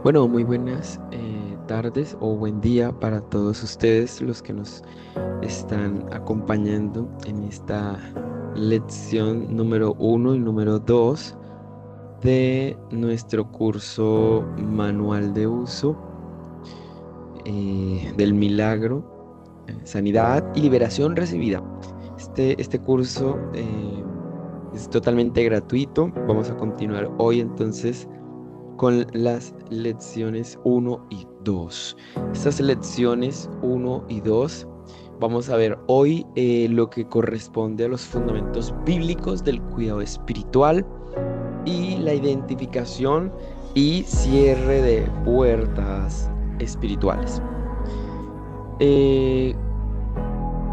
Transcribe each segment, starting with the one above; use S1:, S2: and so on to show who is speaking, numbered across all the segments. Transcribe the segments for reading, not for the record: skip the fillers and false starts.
S1: Bueno, muy buenas tardes o buen día para todos ustedes los que nos están acompañando en esta lección número 1 y número 2 de nuestro curso Manual de Uso del Milagro, Sanidad y Liberación Recibida. Este curso es totalmente gratuito. Vamos a continuar hoy entonces con las lecciones 1 y 2. Estas lecciones 1 y 2 vamos a ver hoy lo que corresponde a los fundamentos bíblicos del cuidado espiritual y la identificación y cierre de puertas espirituales.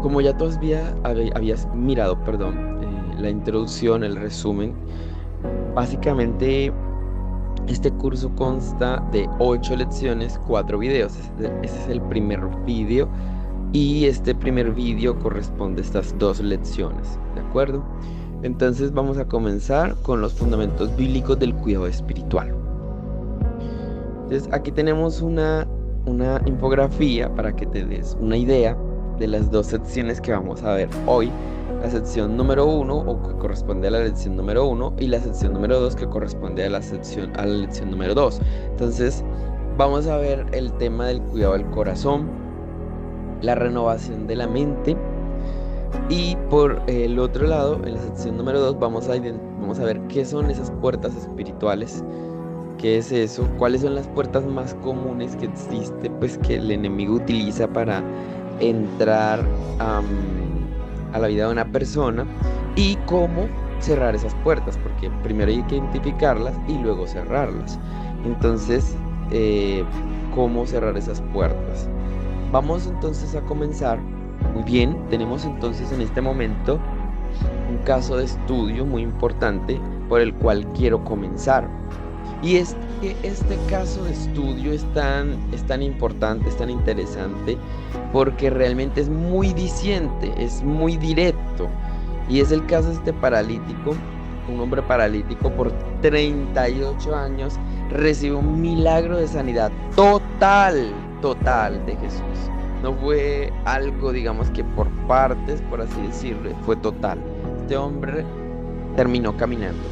S1: Como ya tú habías mirado, la introducción, el resumen, básicamente este curso consta de 8 lecciones, 4 videos. Ese es el primer vídeo y este primer vídeo corresponde a estas 2 lecciones, ¿de acuerdo? Entonces vamos a comenzar con los fundamentos bíblicos del cuidado espiritual. Entonces aquí tenemos una infografía para que te des una idea de las 2 secciones que vamos a ver hoy. La sección número 1 o que corresponde a la lección número 1 y la sección número 2 que corresponde a la lección número 2. Entonces vamos a ver el tema del cuidado del corazón, la renovación de la mente, y por el otro lado, en la sección número 2 vamos a ver qué son esas puertas espirituales, qué es eso, cuáles son las puertas más comunes que existe, pues que el enemigo utiliza para entrar a la vida de una persona, y cómo cerrar esas puertas, porque primero hay que identificarlas y luego cerrarlas. Entonces, ¿cómo cerrar esas puertas? Vamos entonces a comenzar. Muy bien, tenemos entonces en este momento un caso de estudio muy importante por el cual quiero comenzar. Y es que este caso de estudio es tan importante, es tan interesante, porque realmente es muy diciente, es muy directo. Y es el caso de este paralítico, un hombre paralítico por 38 años, recibe un milagro de sanidad total de Jesús. No fue algo, digamos, que por partes, por así decirlo, fue total. Este hombre terminó caminando.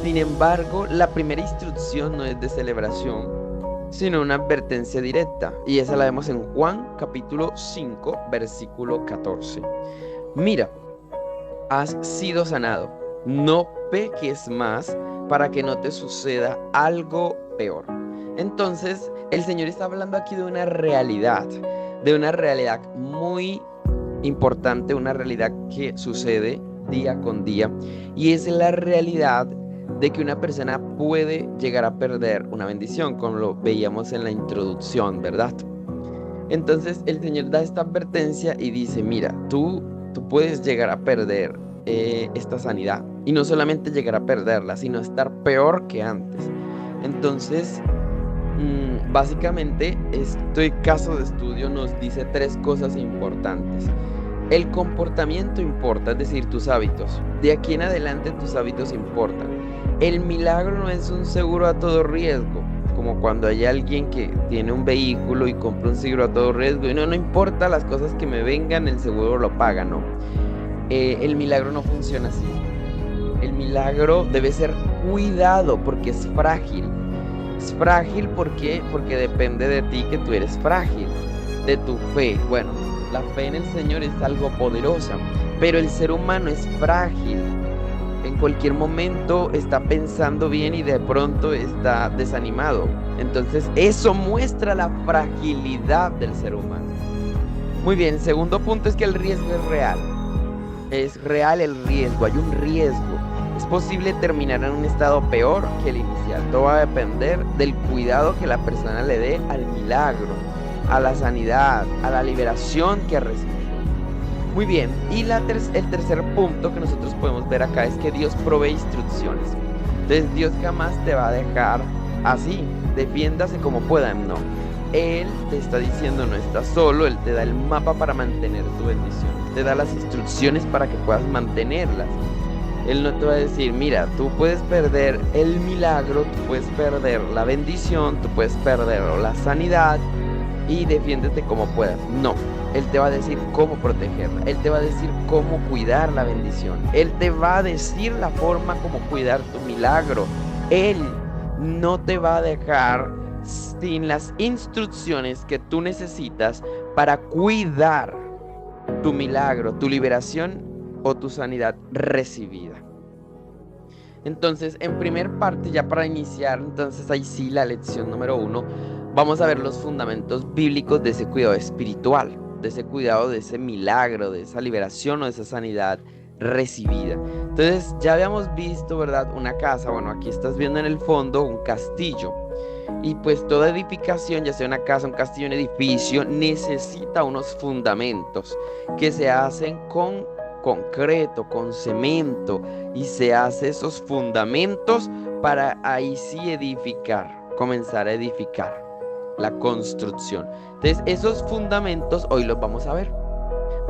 S1: Sin embargo, la primera instrucción no es de celebración, sino una advertencia directa. Y esa la vemos en Juan capítulo 5, versículo 14. Mira, has sido sanado. No peques más para que no te suceda algo peor. Entonces, el Señor está hablando aquí de una realidad muy importante, una realidad que sucede día con día, y es la realidad de que una persona puede llegar a perder una bendición, como lo veíamos en la introducción, ¿verdad? Entonces el Señor da esta advertencia y dice, mira, tú puedes llegar a perder esta sanidad, y no solamente llegar a perderla, sino estar peor que antes. Entonces, básicamente este caso de estudio nos dice 3 cosas importantes. El comportamiento importa, es decir, tus hábitos. De aquí en adelante tus hábitos importan. El milagro no es un seguro a todo riesgo, como cuando hay alguien que tiene un vehículo y compra un seguro a todo riesgo y no importa las cosas que me vengan, el seguro lo paga, ¿no? El milagro no funciona así. El milagro debe ser cuidado porque es frágil. Es frágil porque depende de ti, que tú eres frágil, de tu fe. Bueno, la fe en el Señor es algo poderosa, pero el ser humano es frágil. En cualquier momento está pensando bien y de pronto está desanimado. Entonces eso muestra la fragilidad del ser humano. Muy bien, segundo punto es que el riesgo es real. Es real el riesgo, hay un riesgo. Es posible terminar en un estado peor que el inicial. Todo va a depender del cuidado que la persona le dé al milagro, a la sanidad, a la liberación que ha recibido. Muy bien, y el tercer punto que nosotros podemos ver acá es que Dios provee instrucciones. Entonces Dios jamás te va a dejar así, defiéndase como pueda, no. Él te está diciendo, no estás solo, Él te da el mapa para mantener tu bendición, te da las instrucciones para que puedas mantenerlas. Él no te va a decir, mira, tú puedes perder el milagro, tú puedes perder la bendición, tú puedes perder la sanidad y defiéndete como puedas. No, Él te va a decir cómo protegerla, Él te va a decir cómo cuidar la bendición, Él te va a decir la forma como cuidar tu milagro. Él no te va a dejar sin las instrucciones que tú necesitas para cuidar tu milagro, tu liberación o tu sanidad recibida. Entonces, en primer parte, ya para iniciar, entonces ahí sí la lección número 1, vamos a ver los fundamentos bíblicos de ese cuidado espiritual, de ese cuidado, de ese milagro, de esa liberación o de esa sanidad recibida. Entonces, ya habíamos visto, ¿verdad? Una casa, bueno, aquí estás viendo en el fondo un castillo. Y pues toda edificación, ya sea una casa, un castillo, un edificio, necesita unos fundamentos que se hacen con concreto, con cemento, y se hace esos fundamentos para ahí sí edificar, comenzar a edificar la construcción. Entonces esos fundamentos hoy los vamos a ver.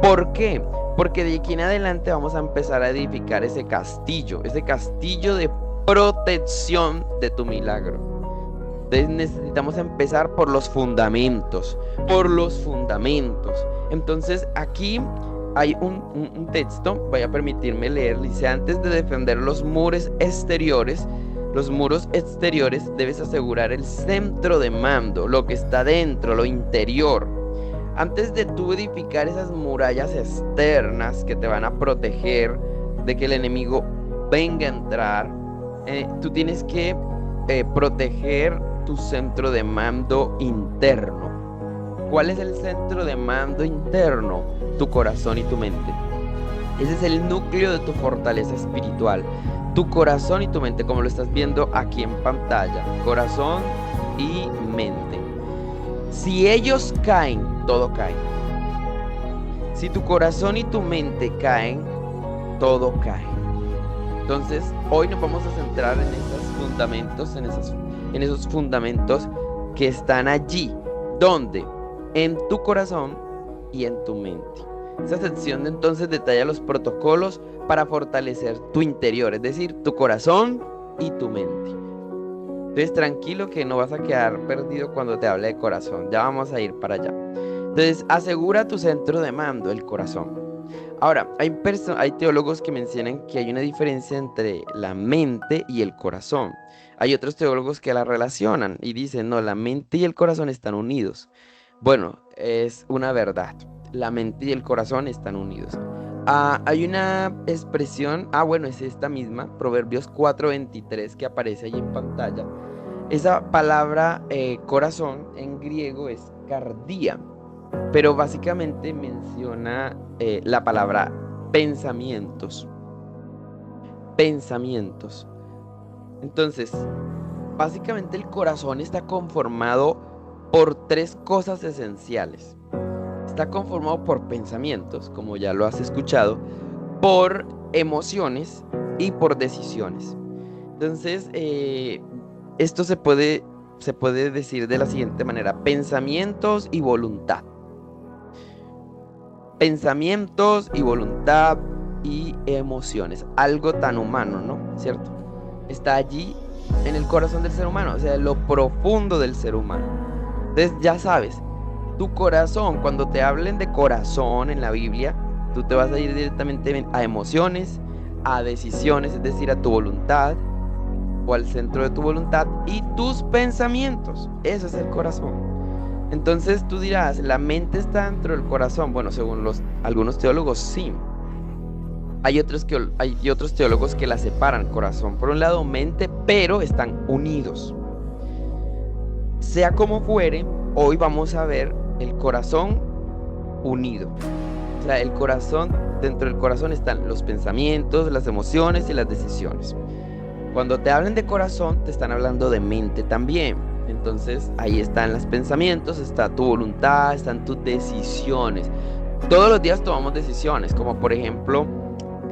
S1: ¿Por qué? Porque de aquí en adelante vamos a empezar a edificar ese castillo de protección de tu milagro. Entonces necesitamos empezar por los fundamentos, Entonces aquí hay un texto, voy a permitirme leer, dice: antes de defender los muros exteriores, debes asegurar el centro de mando, lo que está dentro, lo interior. Antes de tú edificar esas murallas externas que te van a proteger de que el enemigo venga a entrar, tú tienes que proteger tu centro de mando interno. ¿Cuál es el centro de mando interno? Tu corazón y tu mente. Ese es el núcleo de tu fortaleza espiritual. Tu corazón y tu mente, como lo estás viendo aquí en pantalla. Corazón y mente. Si ellos caen, todo cae. Si tu corazón y tu mente caen, todo cae. Entonces, hoy nos vamos a centrar en esos fundamentos, en esos fundamentos que están allí. ¿Dónde? En tu corazón y en tu mente. Esta sección entonces detalla los protocolos para fortalecer tu interior, es decir, tu corazón y tu mente. Entonces tranquilo que no vas a quedar perdido cuando te hable de corazón, ya vamos a ir para allá. Entonces asegura tu centro de mando, el corazón. Ahora, hay teólogos que mencionan que hay una diferencia entre la mente y el corazón. Hay otros teólogos que la relacionan y dicen, no, la mente y el corazón están unidos. Bueno, es una verdad. La mente y el corazón están unidos. Hay una expresión, bueno, es esta misma, Proverbios 4:23, que aparece ahí en pantalla. Esa palabra corazón en griego es cardia, pero básicamente menciona la palabra pensamientos. Pensamientos. Entonces, básicamente el corazón está conformado por 3 cosas esenciales. Está conformado por pensamientos, como ya lo has escuchado, por emociones y por decisiones. Entonces, esto se puede decir de la siguiente manera: pensamientos y voluntad. Pensamientos y voluntad y emociones. Algo tan humano, ¿no? ¿Cierto? Está allí en el corazón del ser humano, o sea, en lo profundo del ser humano. Entonces, ya sabes, tu corazón, cuando te hablen de corazón en la Biblia, tú te vas a ir directamente a emociones, a decisiones, es decir, a tu voluntad o al centro de tu voluntad y tus pensamientos. Eso es el corazón. Entonces tú dirás, ¿la mente está dentro del corazón? Bueno, según algunos teólogos, sí. Hay otros teólogos que la separan, corazón por un lado, mente, pero están unidos. Sea como fuere, hoy vamos a ver el corazón unido. O sea, el corazón, dentro del corazón están los pensamientos, las emociones y las decisiones. Cuando te hablen de corazón, te están hablando de mente también. Entonces, ahí están los pensamientos, está tu voluntad, están tus decisiones. Todos los días tomamos decisiones, como por ejemplo,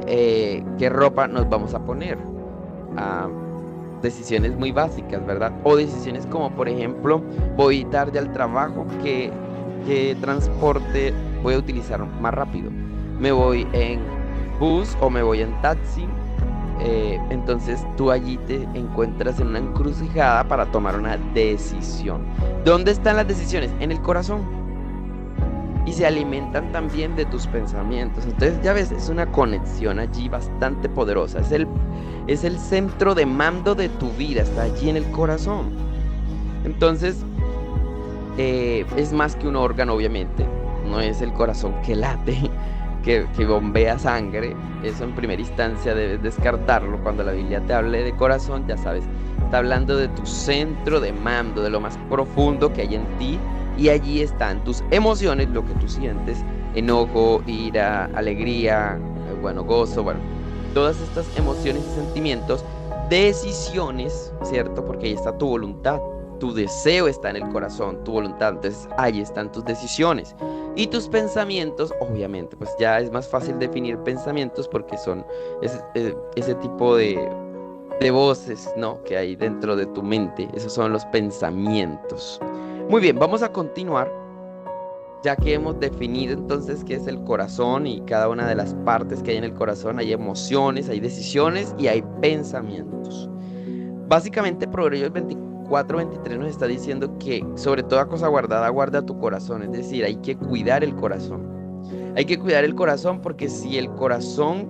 S1: qué ropa nos vamos a poner. Decisiones muy básicas, ¿verdad? O decisiones como, por ejemplo, voy tarde al trabajo, ¿qué transporte voy a utilizar más rápido? ¿Me voy en bus o me voy en taxi? Entonces tú allí te encuentras en una encrucijada para tomar una decisión. ¿Dónde están las decisiones? En el corazón. Y se alimentan también de tus pensamientos. Entonces ya ves, es una conexión allí bastante poderosa. Es el centro de mando de tu vida, está allí en el corazón. Entonces es más que un órgano, obviamente. No es el corazón que late, que bombea sangre. Eso en primera instancia debes descartarlo. Cuando la Biblia te hable de corazón, ya sabes, está hablando de tu centro de mando, de lo más profundo que hay en ti. Y allí están tus emociones, lo que tú sientes: enojo, ira, alegría, gozo, todas estas emociones y sentimientos, decisiones, ¿cierto? Porque ahí está tu voluntad, tu deseo está en el corazón, tu voluntad, entonces ahí están tus decisiones. Y tus pensamientos, obviamente, pues ya es más fácil definir pensamientos porque son ese tipo de voces, ¿no?, que hay dentro de tu mente. Esos son los pensamientos. Muy bien, vamos a continuar, ya que hemos definido entonces qué es el corazón y cada una de las partes que hay en el corazón. Hay emociones, hay decisiones y hay pensamientos. Básicamente Proverbios 24:23 nos está diciendo que sobre toda cosa guardada, guarda tu corazón. Es decir, hay que cuidar el corazón. Hay que cuidar el corazón porque si el corazón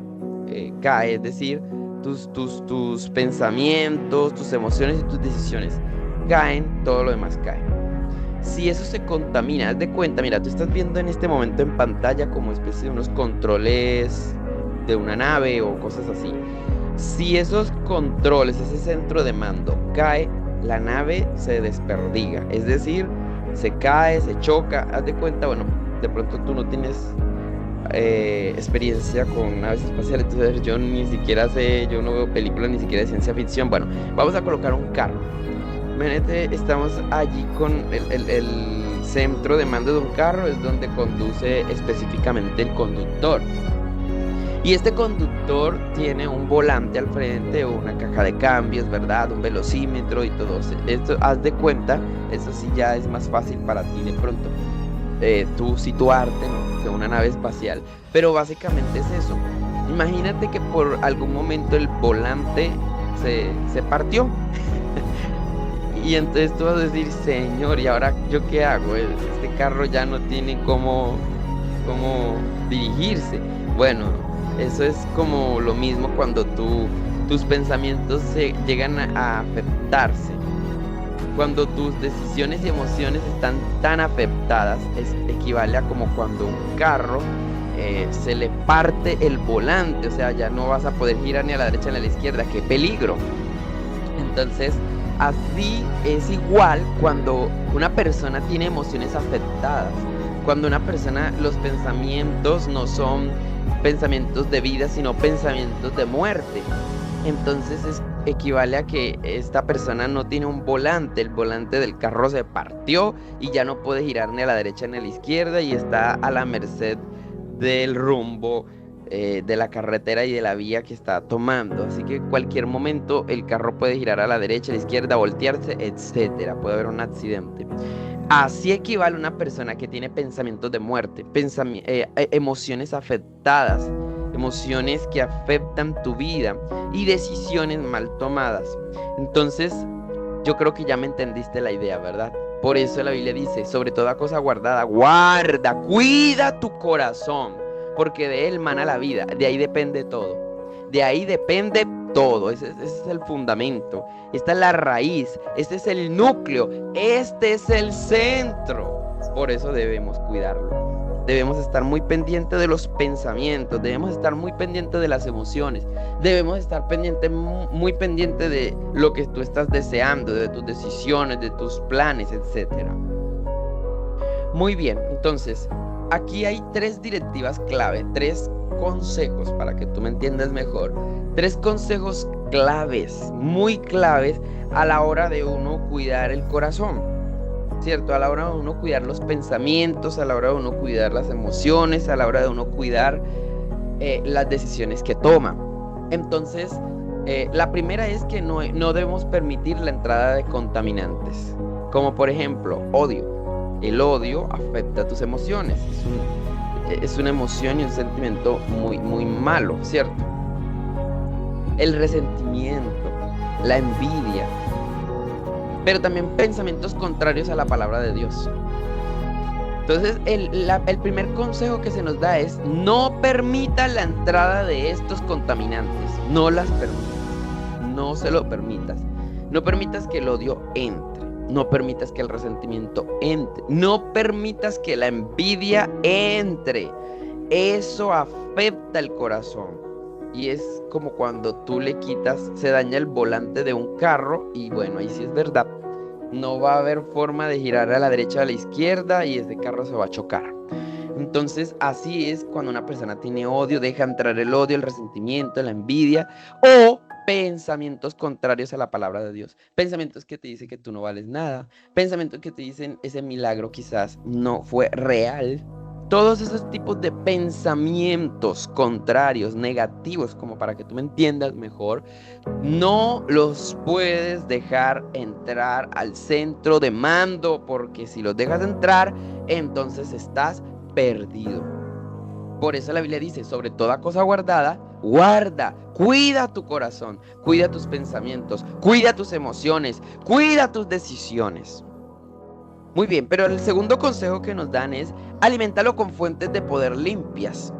S1: cae, es decir, tus pensamientos, tus emociones y tus decisiones caen, todo lo demás cae. Si eso se contamina, haz de cuenta, mira, tú estás viendo en este momento en pantalla como especie de unos controles de una nave o cosas así. Si esos controles, ese centro de mando cae, la nave se desperdiga, es decir, se cae, se choca. Haz de cuenta, de pronto tú no tienes experiencia con naves espaciales, entonces yo ni siquiera sé, yo no veo películas ni siquiera de ciencia ficción. Vamos a colocar un carro. Imagínate, estamos allí con el centro de mando de un carro, es donde conduce específicamente el conductor. Y este conductor tiene un volante al frente, una caja de cambios, ¿verdad? Un velocímetro y todo esto. Haz de cuenta, eso sí ya es más fácil para ti de pronto, tú situarte, ¿no?, de una nave espacial. Pero básicamente es eso. Imagínate que por algún momento el volante se partió. Y entonces tú vas a decir: Señor, ¿y ahora yo qué hago? Este carro ya no tiene cómo dirigirse. Eso es como lo mismo cuando tus pensamientos llegan a afectarse. Cuando tus decisiones y emociones están tan afectadas, equivale a como cuando un carro se le parte el volante. O sea, ya no vas a poder girar ni a la derecha ni a la izquierda. ¡Qué peligro! Entonces, así es igual cuando una persona tiene emociones afectadas. Cuando una persona, los pensamientos no son pensamientos de vida, sino pensamientos de muerte. Entonces equivale a que esta persona no tiene un volante, el volante del carro se partió y ya no puede girar ni a la derecha ni a la izquierda y está a la merced del rumbo de la carretera y de la vía que está tomando. Así que en cualquier momento el carro puede girar a la derecha, a la izquierda, voltearse, etcétera. Puede haber un accidente. Así equivale a una persona que tiene pensamientos de muerte, emociones afectadas, emociones que afectan tu vida y decisiones mal tomadas. Entonces, yo creo que ya me entendiste la idea, ¿verdad? Por eso la Biblia dice: sobre toda cosa guardada, guarda, cuida tu corazón, porque de él mana la vida, de ahí depende todo. De ahí depende todo, ese es el fundamento, esta es la raíz, este es el núcleo, este es el centro. Por eso debemos cuidarlo. Debemos estar muy pendientes de los pensamientos, debemos estar muy pendientes de las emociones, debemos estar muy pendientes de lo que tú estás deseando, de tus decisiones, de tus planes, etc. Muy bien, entonces, aquí hay 3 directivas clave, 3 consejos para que tú me entiendas mejor. 3 consejos claves, muy claves a la hora de uno cuidar el corazón, ¿cierto? A la hora de uno cuidar los pensamientos, a la hora de uno cuidar las emociones, a la hora de uno cuidar las decisiones que toma. Entonces, la primera es que no debemos permitir la entrada de contaminantes, como por ejemplo, odio. El odio afecta tus emociones, es una emoción y un sentimiento muy, muy malo, ¿cierto? el resentimiento, la envidia, pero también pensamientos contrarios a la palabra de Dios. Entonces, el primer consejo que se nos da es: no permita la entrada de estos contaminantes, no las permitas, no se lo permitas. No permitas que el odio entre, no permitas que el resentimiento entre, no permitas que la envidia entre. Eso afecta el corazón y es como cuando tú le quitas, se daña el volante de un carro y bueno, ahí sí es verdad. No va a haber forma de girar a la derecha o a la izquierda y ese carro se va a chocar. Entonces así es cuando una persona tiene odio, deja entrar el odio, el resentimiento, la envidia o pensamientos contrarios a la palabra de Dios. Pensamientos que te dicen que tú no vales nada. Pensamientos que te dicen ese milagro quizás no fue real. Todos esos tipos de pensamientos contrarios, negativos, como para que tú me entiendas mejor, no los puedes dejar entrar al centro de mando, porque si los dejas entrar, entonces estás perdido. Por eso la Biblia dice: sobre toda cosa guardada, guarda, cuida tu corazón, cuida tus pensamientos, cuida tus emociones, cuida tus decisiones. Muy bien, pero el segundo consejo que nos dan es: aliméntalo con fuentes de poder limpias.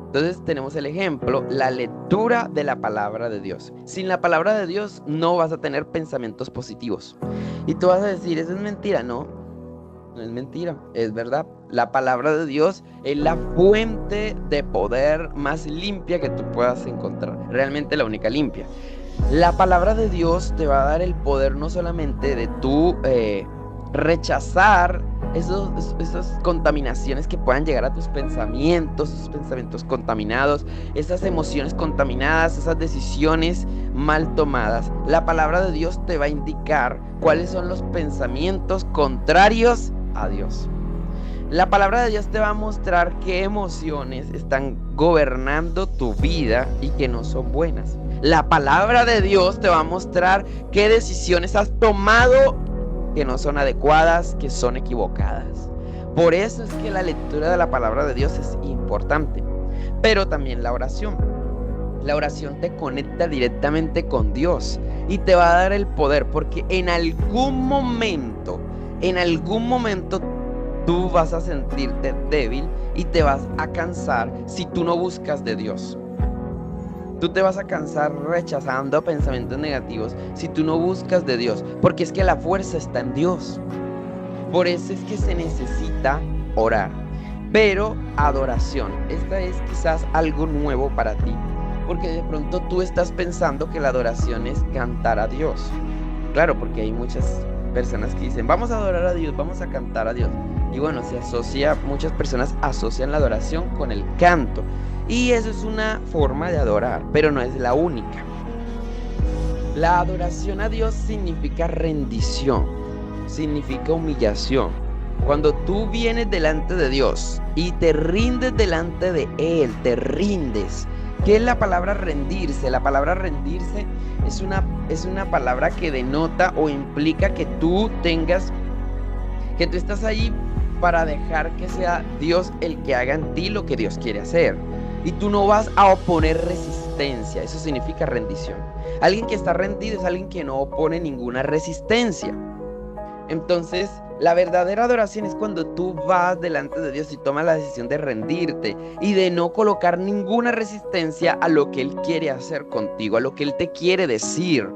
S1: Entonces tenemos el ejemplo, la lectura de la palabra de Dios. Sin la palabra de Dios no vas a tener pensamientos positivos. Y tú vas a decir: eso es mentira. No, no es mentira, es verdad. La palabra de Dios es la fuente de poder más limpia que tú puedas encontrar. Realmente la única limpia. La palabra de Dios te va a dar el poder no solamente de tú rechazar esas contaminaciones que puedan llegar a tus pensamientos, esos pensamientos contaminados, esas emociones contaminadas, esas decisiones mal tomadas. La palabra de Dios te va a indicar cuáles son los pensamientos contrarios a Dios. La palabra de Dios te va a mostrar qué emociones están gobernando tu vida y que no son buenas. La palabra de Dios te va a mostrar qué decisiones has tomado que no son adecuadas, que son equivocadas. Por eso es que la lectura de la palabra de Dios es importante. Pero también la oración. La oración te conecta directamente con Dios y te va a dar el poder, porque en algún momento tú vas a sentirte débil y te vas a cansar si tú no buscas de Dios. Tú te vas a cansar rechazando pensamientos negativos si tú no buscas de Dios, porque es que la fuerza está en Dios. Por eso es que se necesita orar. Pero adoración, esta es quizás algo nuevo para ti, porque de pronto tú estás pensando que la adoración es cantar a Dios. Claro, porque hay muchas personas que dicen: vamos a adorar a Dios, vamos a cantar a Dios. Y bueno, muchas personas asocian la adoración con el canto. Y eso es una forma de adorar, pero no es la única. La adoración a Dios significa rendición, significa humillación. Cuando tú vienes delante de Dios y te rindes delante de Él, te rindes. ¿Qué es la palabra rendirse? La palabra rendirse es una palabra que denota o implica que tú estás ahí para dejar que sea Dios el que haga en ti lo que Dios quiere hacer. Y tú no vas a oponer resistencia. Eso significa rendición. Alguien que está rendido es alguien que no opone ninguna resistencia. Entonces, la verdadera adoración es cuando tú vas delante de Dios y tomas la decisión de rendirte y de no colocar ninguna resistencia a lo que Él quiere hacer contigo, a lo que Él te quiere decir.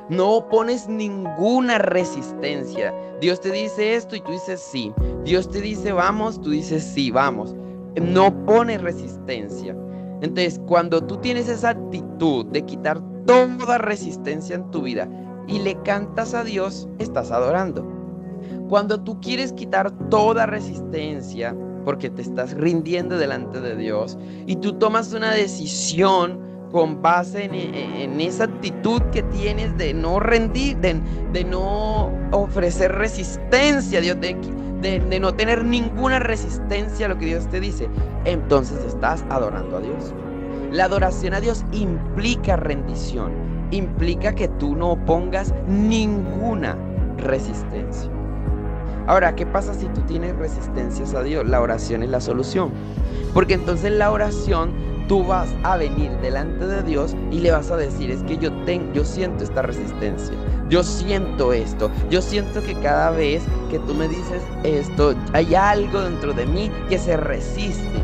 S1: No opones ninguna resistencia. Dios te dice esto y tú dices sí. Dios te dice vamos, tú dices sí, vamos. No pones resistencia. Entonces, cuando tú tienes esa actitud de quitar toda resistencia en tu vida y le cantas a Dios, estás adorando. Cuando tú quieres quitar toda resistencia porque te estás rindiendo delante de Dios y tú tomas una decisión con base en esa actitud que tienes de no rendir, de no ofrecer resistencia a Dios, de no tener ninguna resistencia a lo que Dios te dice, entonces estás adorando a Dios. La adoración a Dios implica rendición, implica que tú no opongas ninguna resistencia. Ahora, ¿qué pasa si tú tienes resistencias a Dios? La oración es la solución, porque entonces la oración tú vas a venir delante de Dios y le vas a decir: es que yo siento esta resistencia, yo siento esto, yo siento que cada vez que tú me dices esto, hay algo dentro de mí que se resiste.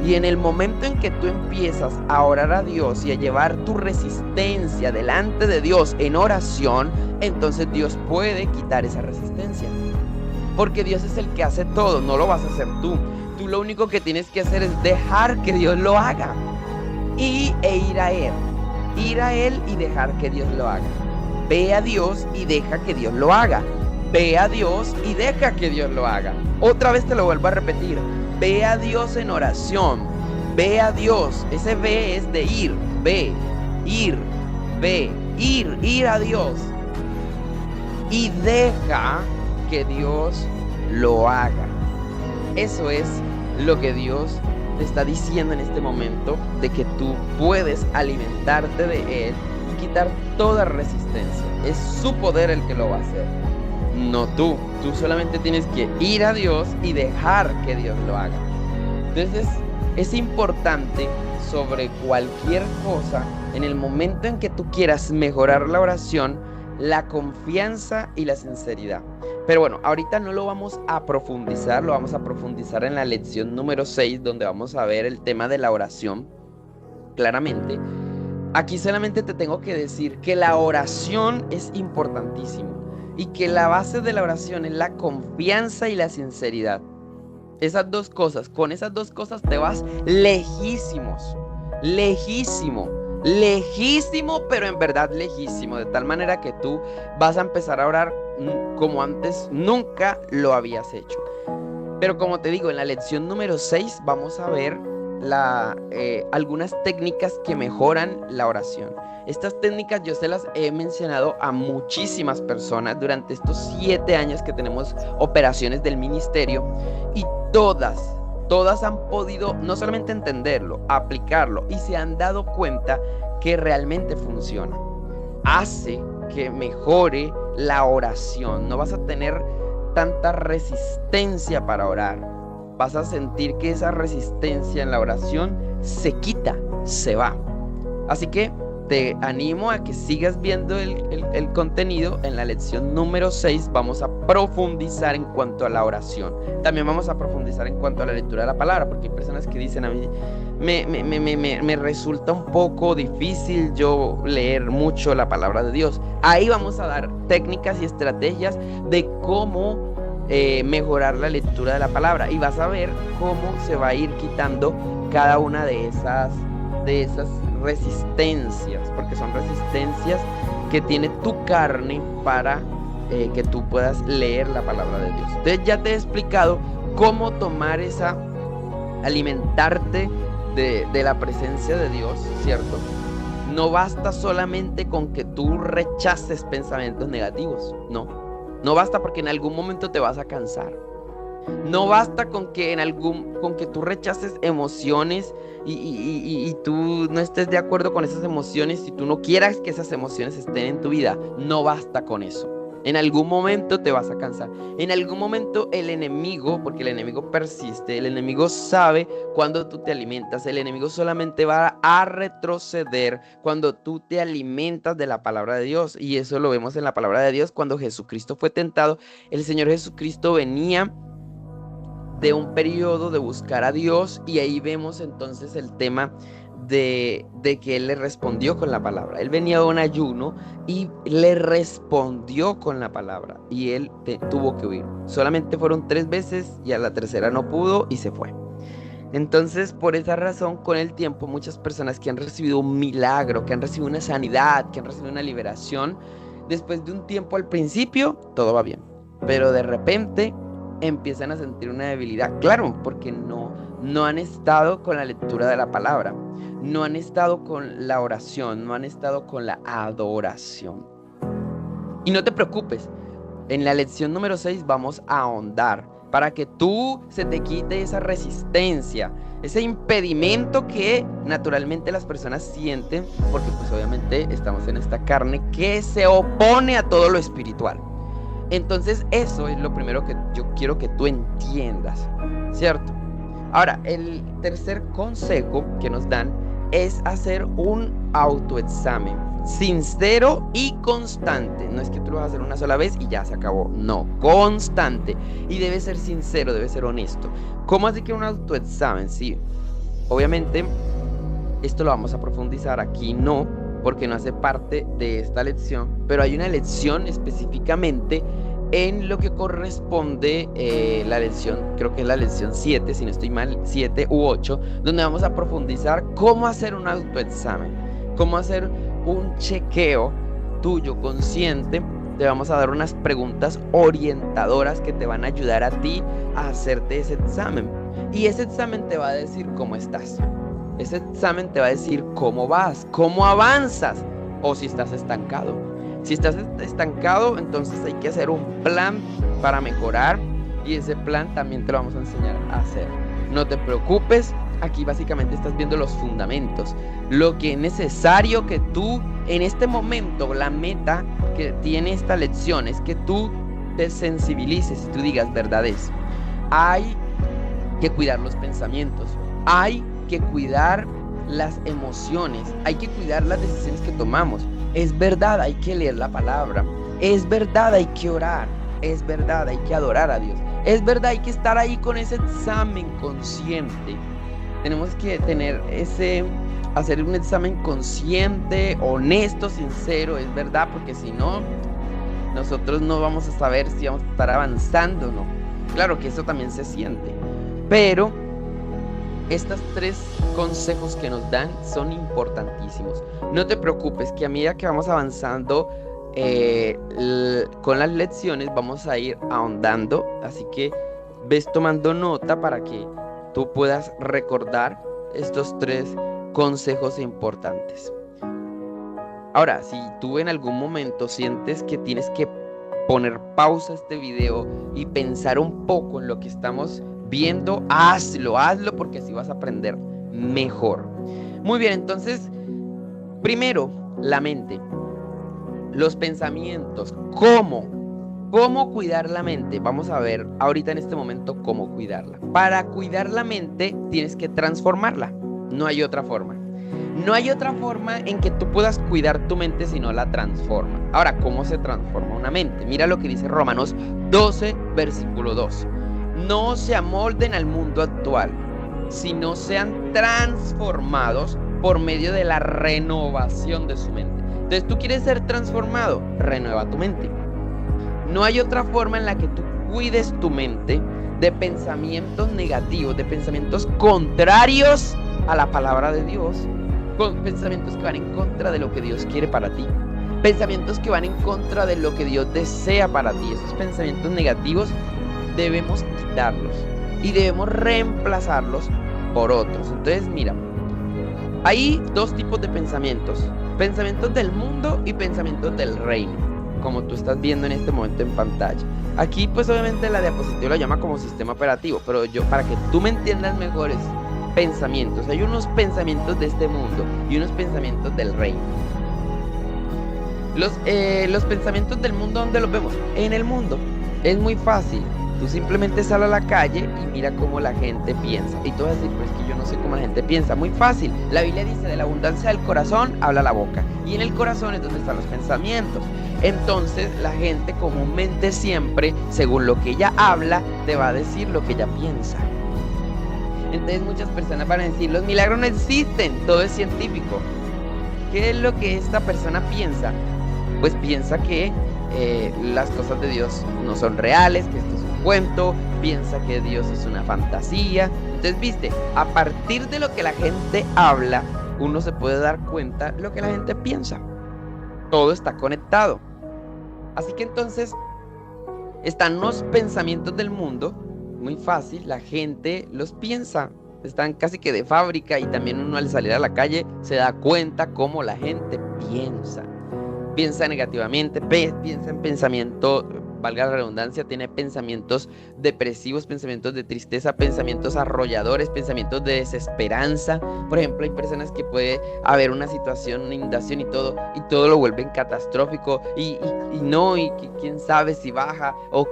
S1: Y en el momento en que tú empiezas a orar a Dios y a llevar tu resistencia delante de Dios en oración, entonces Dios puede quitar esa resistencia. Porque Dios es el que hace todo, no lo vas a hacer tú. Tú lo único que tienes que hacer es dejar que Dios lo haga. Ir a Él. Ir a Él y dejar que Dios lo haga. Ve a Dios y deja que Dios lo haga. Ve a Dios y deja que Dios lo haga. Otra vez te lo vuelvo a repetir. Ve a Dios en oración. Ve a Dios. Ese ve es de ir. Ve, ir, ve, ir a Dios. Y deja que Dios lo haga. Eso es lo que Dios te está diciendo en este momento, de que tú puedes alimentarte de Él y quitar toda resistencia. Es su poder el que lo va a hacer, no tú. Tú solamente tienes que ir a Dios y dejar que Dios lo haga. Entonces es importante, sobre cualquier cosa, en el momento en que tú quieras mejorar la oración, la confianza y la sinceridad. Pero bueno, ahorita no lo vamos a profundizar, lo vamos a profundizar en la lección número 6, donde vamos a ver el tema de la oración claramente. Aquí solamente te tengo que decir que la oración es importantísimo y que la base de la oración es la confianza y la sinceridad. Esas dos cosas, con esas dos cosas te vas lejísimos, lejísimo, pero en verdad lejísimo, de tal manera que tú vas a empezar a orar como antes nunca lo habías hecho. Pero como te digo, en la lección número 6 vamos a ver algunas técnicas que mejoran la oración. Estas técnicas yo se las he mencionado a muchísimas personas durante estos 7 años que tenemos operaciones del ministerio, y todas han podido no solamente entenderlo, aplicarlo, y se han dado cuenta que realmente funciona. Hace que mejore la oración. No vas a tener tanta resistencia para orar. Vas a sentir que esa resistencia en la oración se quita, se va. Así que te animo a que sigas viendo el contenido. En la lección número 6 vamos a profundizar en cuanto a la oración. También vamos a profundizar en cuanto a la lectura de la palabra, porque hay personas que dicen: a mí me resulta un poco difícil yo leer mucho la palabra de Dios. Ahí vamos a dar técnicas y estrategias de cómo mejorar la lectura de la palabra, y vas a ver cómo se va a ir quitando cada una de esas resistencias, porque son resistencias que tiene tu carne para que tú puedas leer la palabra de Dios. Entonces ya te he explicado cómo tomar alimentarte de la presencia de Dios, ¿cierto? No basta solamente con que tú rechaces pensamientos negativos, no basta, porque en algún momento te vas a cansar. No basta con que tú rechaces emociones y tú no estés de acuerdo con esas emociones, y tú no quieras que esas emociones estén en tu vida. No basta con eso. En algún momento te vas a cansar. En algún momento el enemigo, porque el enemigo persiste, el enemigo sabe cuando tú te alimentas. El enemigo solamente va a retroceder cuando tú te alimentas de la palabra de Dios. Y eso lo vemos en la palabra de Dios. Cuando Jesucristo fue tentado, el Señor Jesucristo venía de un periodo de buscar a Dios, y ahí vemos entonces el tema de que Él le respondió con la palabra. Él venía de un ayuno y le respondió con la palabra, y Él tuvo que huir. Solamente fueron 3 veces y a la tercera no pudo y se fue. Entonces, por esa razón, con el tiempo, muchas personas que han recibido un milagro, que han recibido una sanidad, que han recibido una liberación, después de un tiempo, al principio todo va bien, pero de repente empiezan a sentir una debilidad. Claro, porque no han estado con la lectura de la palabra, no han estado con la oración, no han estado con la adoración. Y no te preocupes, en la lección número 6 vamos a ahondar para que tú se te quite esa resistencia, ese impedimento que naturalmente las personas sienten, porque pues obviamente estamos en esta carne que se opone a todo lo espiritual. Entonces eso es lo primero que yo quiero que tú entiendas, ¿cierto? Ahora, el tercer consejo que nos dan es hacer un autoexamen sincero y constante. No es que tú lo vas a hacer una sola vez y ya se acabó. No, constante. Y debe ser sincero, debe ser honesto. ¿Cómo así que un autoexamen? Sí, obviamente esto lo vamos a profundizar aquí, no, porque no hace parte de esta lección, pero hay una lección específicamente en lo que corresponde la lección, creo que es la lección 7, si no estoy mal, 7 u 8, donde vamos a profundizar cómo hacer un autoexamen, cómo hacer un chequeo tuyo consciente. Te vamos a dar unas preguntas orientadoras que te van a ayudar a ti a hacerte ese examen. Y ese examen te va a decir cómo estás. Ese examen te va a decir cómo vas, cómo avanzas o si estás estancado. Si estás estancado, entonces hay que hacer un plan para mejorar y ese plan también te lo vamos a enseñar a hacer. No te preocupes, aquí básicamente estás viendo los fundamentos. Lo que es necesario que tú en este momento, la meta que tiene esta lección es que tú te sensibilices y tú digas verdades. Hay que cuidar los pensamientos, hay que cuidar las emociones, hay que cuidar las decisiones que tomamos. Es verdad, hay que leer la palabra. Es verdad, hay que orar. Es verdad, hay que adorar a Dios. Es verdad, hay que estar ahí con ese examen consciente. Tenemos que hacer un examen consciente, honesto, sincero, es verdad, porque si no, nosotros no vamos a saber si vamos a estar avanzando o no. Claro que eso también se siente, pero estos 3 consejos que nos dan son importantísimos. No te preocupes, que a medida que vamos avanzando con las lecciones vamos a ir ahondando, así que ves tomando nota para que tú puedas recordar estos 3 consejos importantes. Ahora, si tú en algún momento sientes que tienes que poner pausa a este video y pensar un poco en lo que estamos viendo, hazlo porque así vas a aprender mejor. Muy bien, entonces, primero, la mente, los pensamientos, ¿cómo cuidar la mente? Vamos a ver ahorita en este momento cómo cuidarla. Para cuidar la mente tienes que transformarla, no hay otra forma. No hay otra forma en que tú puedas cuidar tu mente si no la transforma. Ahora, ¿cómo se transforma una mente? Mira lo que dice Romanos 12, versículo 2. No se amolden al mundo actual, sino sean transformados por medio de la renovación de su mente. Entonces, ¿tú quieres ser transformado? Renueva tu mente. No hay otra forma en la que tú cuides tu mente de pensamientos negativos, de pensamientos contrarios a la palabra de Dios, con pensamientos que van en contra de lo que Dios quiere para ti, pensamientos que van en contra de lo que Dios desea para ti. Esos pensamientos negativos debemos quitarlos y debemos reemplazarlos por otros. Entonces, mira, hay 2 tipos de pensamientos: pensamientos del mundo y pensamientos del reino, como tú estás viendo en este momento en pantalla. Aquí pues obviamente la diapositiva lo llama como sistema operativo, pero para que tú me entiendas mejor, pensamientos. Hay unos pensamientos de este mundo y unos pensamientos del reino. Los pensamientos del mundo, ¿dónde los vemos? En el mundo. Es muy fácil. Tú simplemente sal a la calle y mira cómo la gente piensa. Y tú vas a decir, pues es que yo no sé cómo la gente piensa. Muy fácil. La Biblia dice, de la abundancia del corazón habla la boca. Y en el corazón es donde están los pensamientos. Entonces la gente comúnmente siempre, según lo que ella habla, te va a decir lo que ella piensa. Entonces muchas personas van a decir, los milagros no existen, todo es científico. ¿Qué es lo que esta persona piensa? Pues piensa que las cosas de Dios no son reales, que esto es un cuento, piensa que Dios es una fantasía. Entonces, viste, a partir de lo que la gente habla, uno se puede dar cuenta de lo que la gente piensa. Todo está conectado. Así que entonces están los pensamientos del mundo. Muy fácil, la gente los piensa, están casi que de fábrica, y también uno al salir a la calle se da cuenta cómo la gente piensa negativamente, piensa en pensamiento, valga la redundancia, tiene pensamientos depresivos, pensamientos de tristeza, pensamientos arrolladores, pensamientos de desesperanza. Por ejemplo, hay personas que puede haber una situación, una inundación y todo lo vuelven catastrófico y quién sabe si baja o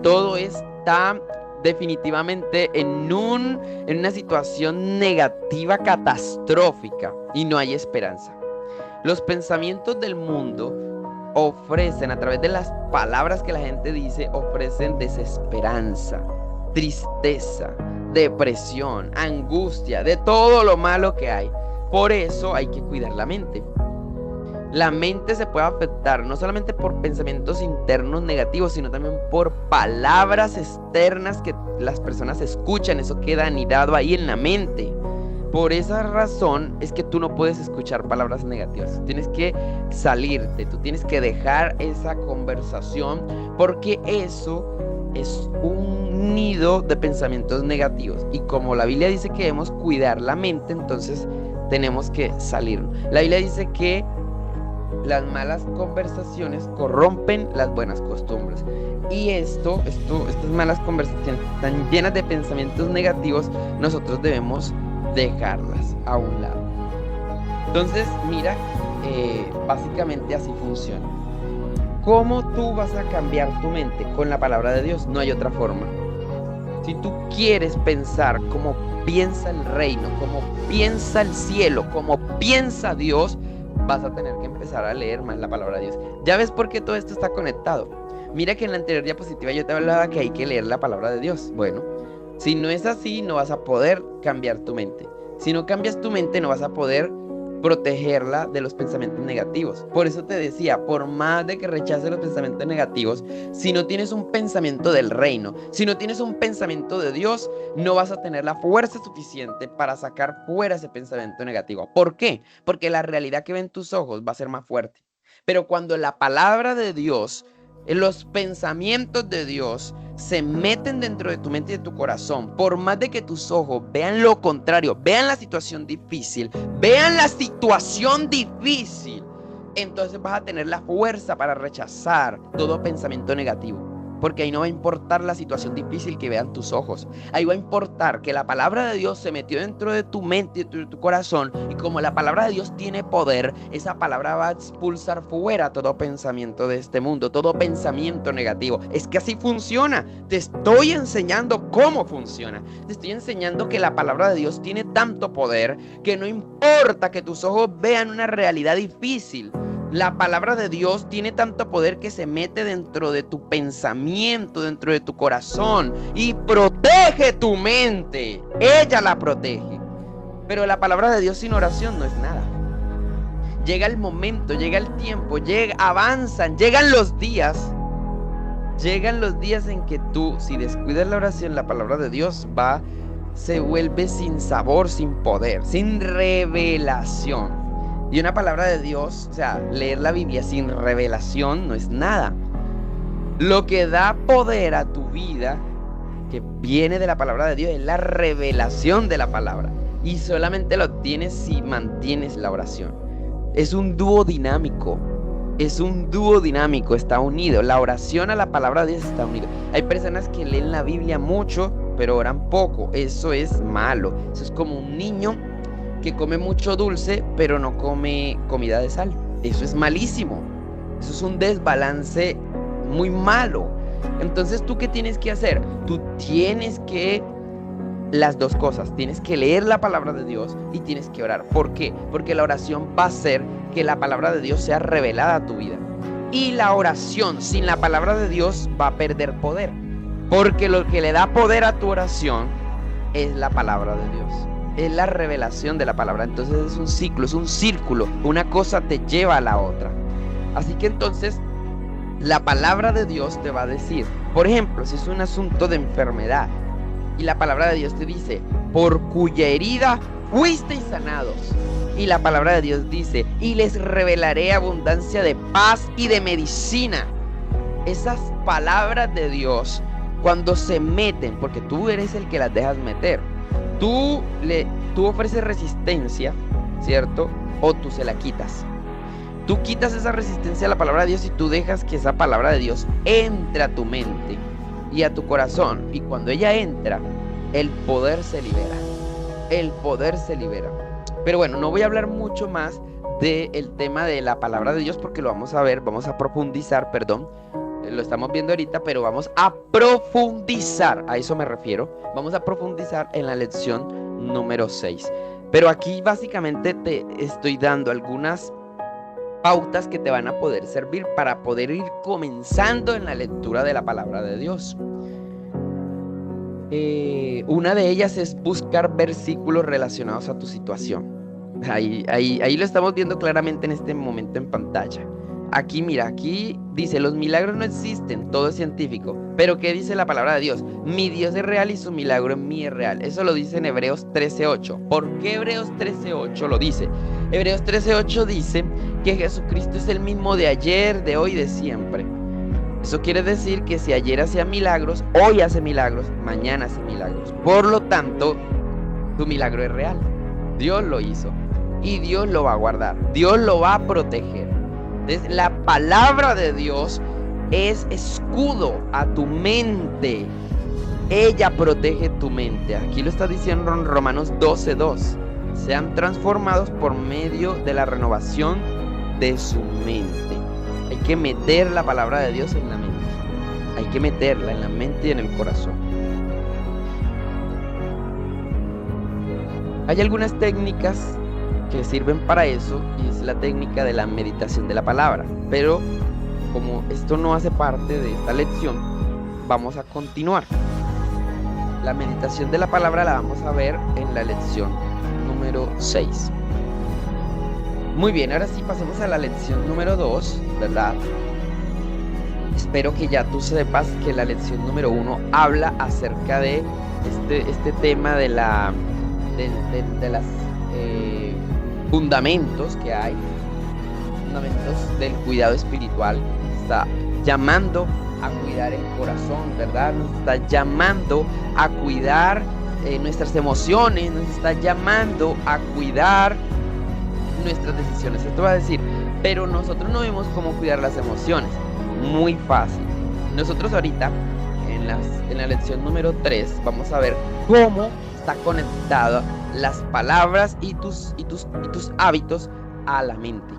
S1: todo está definitivamente en una situación negativa, catastrófica, y no hay esperanza. Los pensamientos del mundo ofrecen, a través de las palabras que la gente dice, ofrecen desesperanza, tristeza, depresión, angustia, de todo lo malo que hay. Por eso hay que cuidar la mente. La mente se puede afectar no solamente por pensamientos internos negativos, sino también por palabras externas que las personas escuchan. Eso queda anidado ahí en la mente. Por esa razón es que tú no puedes escuchar palabras negativas. Tienes que salirte, tú tienes que dejar esa conversación, porque eso es un nido de pensamientos negativos. Y como la Biblia dice que debemos cuidar la mente, entonces tenemos que salirnos. La Biblia dice que las malas conversaciones corrompen las buenas costumbres. Y estas malas conversaciones tan llenas de pensamientos negativos, nosotros debemos dejarlas a un lado. Entonces, mira, básicamente así funciona. ¿Cómo tú vas a cambiar tu mente? Con la palabra de Dios. No hay otra forma. Si tú quieres pensar como piensa el reino, como piensa el cielo, como piensa Dios, vas a tener que empezar a leer más la palabra de Dios. Ya ves por qué todo esto está conectado. Mira que en la anterior diapositiva yo te hablaba que hay que leer la palabra de Dios. Bueno, si no es así, no vas a poder cambiar tu mente. Si no cambias tu mente, no vas a poder protegerla de los pensamientos negativos. Por eso te decía, por más de que rechaces los pensamientos negativos, si no tienes un pensamiento del reino, si no tienes un pensamiento de Dios, no vas a tener la fuerza suficiente para sacar fuera ese pensamiento negativo. ¿Por qué? Porque la realidad que ven tus ojos va a ser más fuerte. Pero cuando la palabra de Dios, los pensamientos de Dios se meten dentro de tu mente y de tu corazón, por más de que tus ojos vean lo contrario, vean la situación difícil, entonces vas a tener la fuerza para rechazar todo pensamiento negativo. Porque ahí no va a importar la situación difícil que vean tus ojos. Ahí va a importar que la palabra de Dios se metió dentro de tu mente y de tu corazón. Y como la palabra de Dios tiene poder, esa palabra va a expulsar fuera todo pensamiento de este mundo, todo pensamiento negativo. Es que así funciona. Te estoy enseñando cómo funciona. Te estoy enseñando que la palabra de Dios tiene tanto poder que no importa que tus ojos vean una realidad difícil. La palabra de Dios tiene tanto poder que se mete dentro de tu pensamiento, dentro de tu corazón, y protege tu mente. Ella la protege. Pero la palabra de Dios sin oración no es nada. Llega el momento, llega el tiempo, llegan los días. Llegan los días en que tú, si descuidas la oración, la palabra de Dios se vuelve sin sabor, sin poder, sin revelación. Y una palabra de Dios, o sea, leer la Biblia sin revelación no es nada. Lo que da poder a tu vida, que viene de la palabra de Dios, es la revelación de la palabra. Y solamente lo obtienes si mantienes la oración. Es un dúo dinámico. Está unido. La oración a la palabra de Dios está unido. Hay personas que leen la Biblia mucho, pero oran poco. Eso es malo. Eso es como un niño que come mucho dulce, pero no come comida de sal. Eso es malísimo. Eso es un desbalance muy malo. Entonces, ¿tú qué tienes que hacer? Tú tienes que las dos cosas. Tienes que leer la palabra de Dios y tienes que orar. ¿Por qué? Porque la oración va a hacer que la palabra de Dios sea revelada a tu vida. Y la oración sin la palabra de Dios va a perder poder. Porque lo que le da poder a tu oración es la palabra de Dios. Es la revelación de la palabra. Entonces es un ciclo, es un círculo. Una cosa te lleva a la otra. Así que entonces la palabra de Dios te va a decir, por ejemplo, si es un asunto de enfermedad y la palabra de Dios te dice, por cuya herida fuisteis sanados. Y la palabra de Dios dice, y les revelaré abundancia de paz y de medicina. Esas palabras de Dios, cuando se meten, porque tú eres el que las dejas meter, tú ofreces resistencia, ¿cierto? O tú se la quitas. Tú quitas esa resistencia a la palabra de Dios y tú dejas que esa palabra de Dios entre a tu mente y a tu corazón. Y cuando ella entra, el poder se libera. El poder se libera. Pero bueno, no voy a hablar mucho más del tema de la palabra de Dios porque lo vamos a ver, vamos a profundizar, lo estamos viendo ahorita, pero vamos a profundizar, a eso me refiero, vamos a profundizar en la lección número 6. Pero aquí básicamente te estoy dando algunas pautas que te van a poder servir para poder ir comenzando en la lectura de la palabra de Dios. Una de ellas es buscar versículos relacionados a tu situación. Ahí lo estamos viendo claramente en este momento en pantalla. Aquí, mira, aquí dice, los milagros no existen, todo es científico. Pero ¿qué dice la palabra de Dios? Mi Dios es real y su milagro en mí es real. Eso lo dice en Hebreos 13:8. ¿Por qué Hebreos 13:8 lo dice? Hebreos 13:8 dice que Jesucristo es el mismo de ayer, de hoy y de siempre. Eso quiere decir que si ayer hacía milagros, hoy hace milagros, mañana hace milagros. Por lo tanto, tu milagro es real. Dios lo hizo y Dios lo va a guardar. Dios lo va a proteger. Entonces, la palabra de Dios es escudo a tu mente. Ella protege tu mente. Aquí lo está diciendo en Romanos 12:2. Sean transformados por medio de la renovación de su mente. Hay que meter la palabra de Dios en la mente. Hay que meterla en la mente y en el corazón. Hay algunas técnicas que sirven para eso y es la técnica de la meditación de la palabra. Pero como esto no hace parte de esta lección, vamos a continuar. La meditación de la palabra la vamos a ver en la lección número 6. Muy bien, ahora sí pasemos a la lección número 2, ¿verdad? Espero que ya tú sepas que la lección número 1 habla acerca de este tema de las fundamentos que hay, fundamentos del cuidado espiritual. Está llamando a cuidar el corazón, ¿verdad? Nos está llamando a cuidar nuestras emociones, nos está llamando a cuidar nuestras decisiones. Esto va a decir, pero nosotros no vemos cómo cuidar las emociones. Muy fácil. Nosotros ahorita, en la lección número 3, vamos a ver cómo está conectada las palabras y tus hábitos a la mente.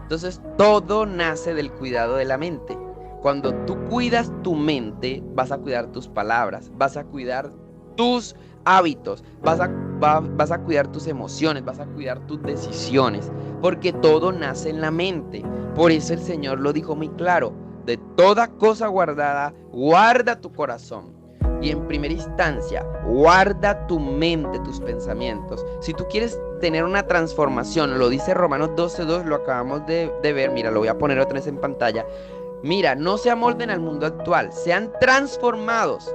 S1: Entonces, todo nace del cuidado de la mente. Cuando tú cuidas tu mente, vas a cuidar tus palabras, vas a cuidar tus hábitos, vas a cuidar tus emociones, vas a cuidar tus decisiones, porque todo nace en la mente. Por eso el Señor lo dijo muy claro: de toda cosa guardada, guarda tu corazón. Y en primera instancia, guarda tu mente, tus pensamientos. Si tú quieres tener una transformación, lo dice Romanos 12:2, lo acabamos de ver, mira, lo voy a poner otra vez en pantalla. Mira, no se amolden al mundo actual, sean transformados.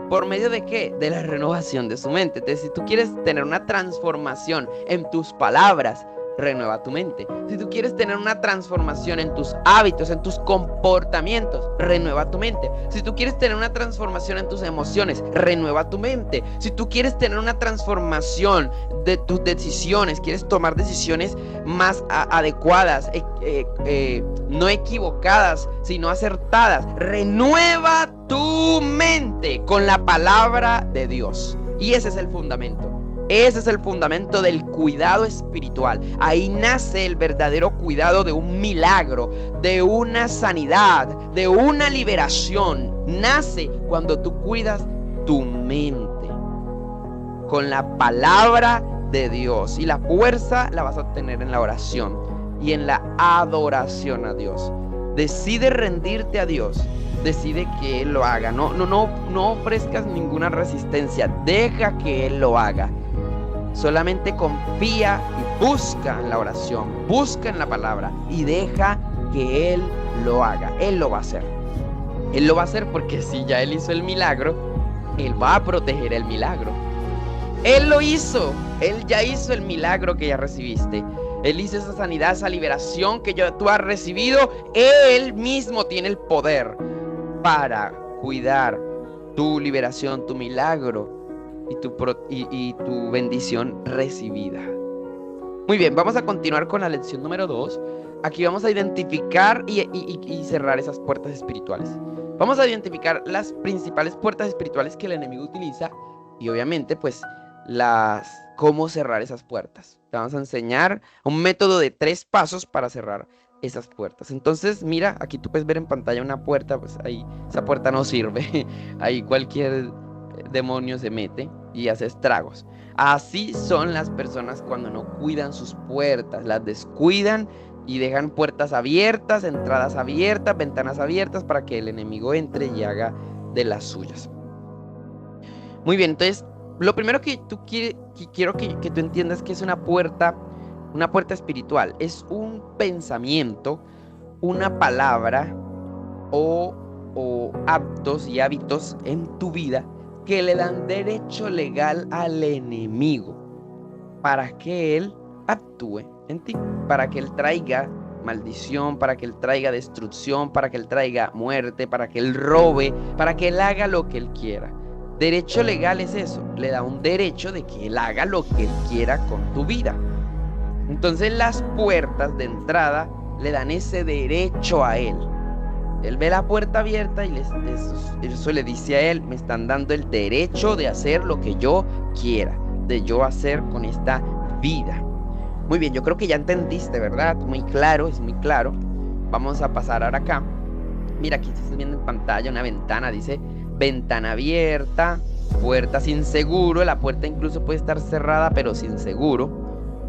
S1: ¿Por medio de qué? De la renovación de su mente. Entonces, si tú quieres tener una transformación en tus palabras, renueva tu mente. Si tú quieres tener una transformación en tus hábitos, en tus comportamientos, renueva tu mente. Si tú quieres tener una transformación en tus emociones, renueva tu mente. Si tú quieres tener una transformación de tus decisiones, quieres tomar decisiones más adecuadas, no equivocadas, sino acertadas, renueva tu mente con la palabra de Dios. Y ese es el fundamento. Ese es el fundamento del cuidado espiritual. Ahí nace el verdadero cuidado de un milagro, de una sanidad, de una liberación. Nace cuando tú cuidas tu mente con la palabra de Dios. Y la fuerza la vas a obtener en la oración y en la adoración a Dios. Decide rendirte a Dios. Decide que Él lo haga. No ofrezcas ninguna resistencia. Deja que Él lo haga. Solamente confía y busca en la oración, busca en la palabra y deja que Él lo haga. Él lo va a hacer. Él lo va a hacer porque si ya Él hizo el milagro, Él va a proteger el milagro. Él lo hizo. Él ya hizo el milagro que ya recibiste. Él hizo esa sanidad, esa liberación que tú has recibido. Él mismo tiene el poder para cuidar tu liberación, tu milagro y tu bendición recibida. Muy bien, vamos a continuar con la lección número 2. Aquí vamos a identificar y cerrar esas puertas espirituales. Vamos a identificar las principales puertas espirituales que el enemigo utiliza y obviamente pues cómo cerrar esas puertas. Te vamos a enseñar un método de 3 pasos para cerrar esas puertas. Entonces, mira, aquí tú puedes ver en pantalla una puerta, pues ahí esa puerta no sirve. Ahí cualquier demonio se mete y hace estragos. Así son las personas cuando no cuidan sus puertas, las descuidan y dejan puertas abiertas, entradas abiertas, ventanas abiertas para que el enemigo entre y haga de las suyas. Muy bien, entonces lo primero que quiero que tú entiendas que es una puerta espiritual. Es un pensamiento, una palabra o actos y hábitos en tu vida que le dan derecho legal al enemigo para que él actúe en ti, para que él traiga maldición, para que él traiga destrucción, para que él traiga muerte, para que él robe, para que él haga lo que él quiera. Derecho legal es eso, le da un derecho de que él haga lo que él quiera con tu vida. Entonces las puertas de entrada le dan ese derecho a él. Él ve la puerta abierta y eso le dice a él, me están dando el derecho de hacer lo que yo quiera, de yo hacer con esta vida. Muy bien, yo creo que ya entendiste, ¿verdad? Muy claro, es muy claro. Vamos a pasar ahora acá. Mira, aquí estás viendo en pantalla una ventana, dice ventana abierta, puerta sin seguro. La puerta incluso puede estar cerrada, pero sin seguro,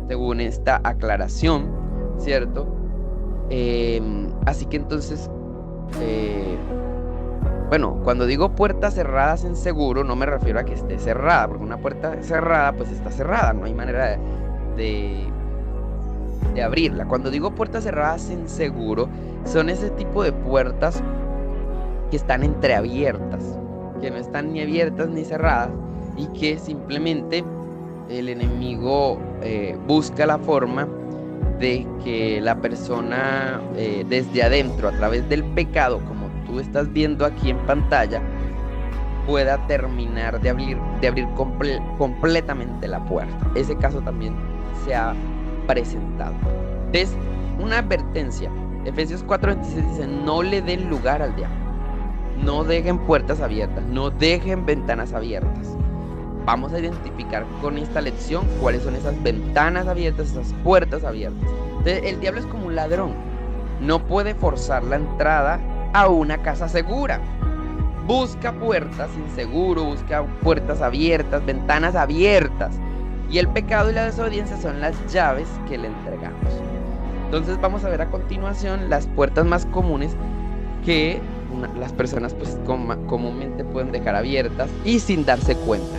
S1: según esta aclaración, ¿cierto? Así que entonces, bueno, cuando digo puerta cerrada sin seguro, no me refiero a que esté cerrada, porque una puerta cerrada, pues está cerrada, no hay manera de abrirla. Cuando digo puertas cerradas sin seguro, son ese tipo de puertas que están entreabiertas, que no están ni abiertas ni cerradas, y que simplemente el enemigo busca la forma de que la persona desde adentro, a través del pecado, como tú estás viendo aquí en pantalla, pueda terminar de abrir completamente la puerta. Ese caso también se ha presentado. Entonces, una advertencia. Efesios 4:26 dice, no le den lugar al diablo. No dejen puertas abiertas, no dejen ventanas abiertas. Vamos a identificar con esta lección cuáles son esas ventanas abiertas, esas puertas abiertas. Entonces, el diablo es como un ladrón. No puede forzar la entrada a una casa segura. Busca puertas sin seguro, busca puertas abiertas, ventanas abiertas. Y el pecado y la desobediencia son las llaves que le entregamos. Entonces vamos a ver a continuación las puertas más comunes que las personas pues comúnmente pueden dejar abiertas y sin darse cuenta.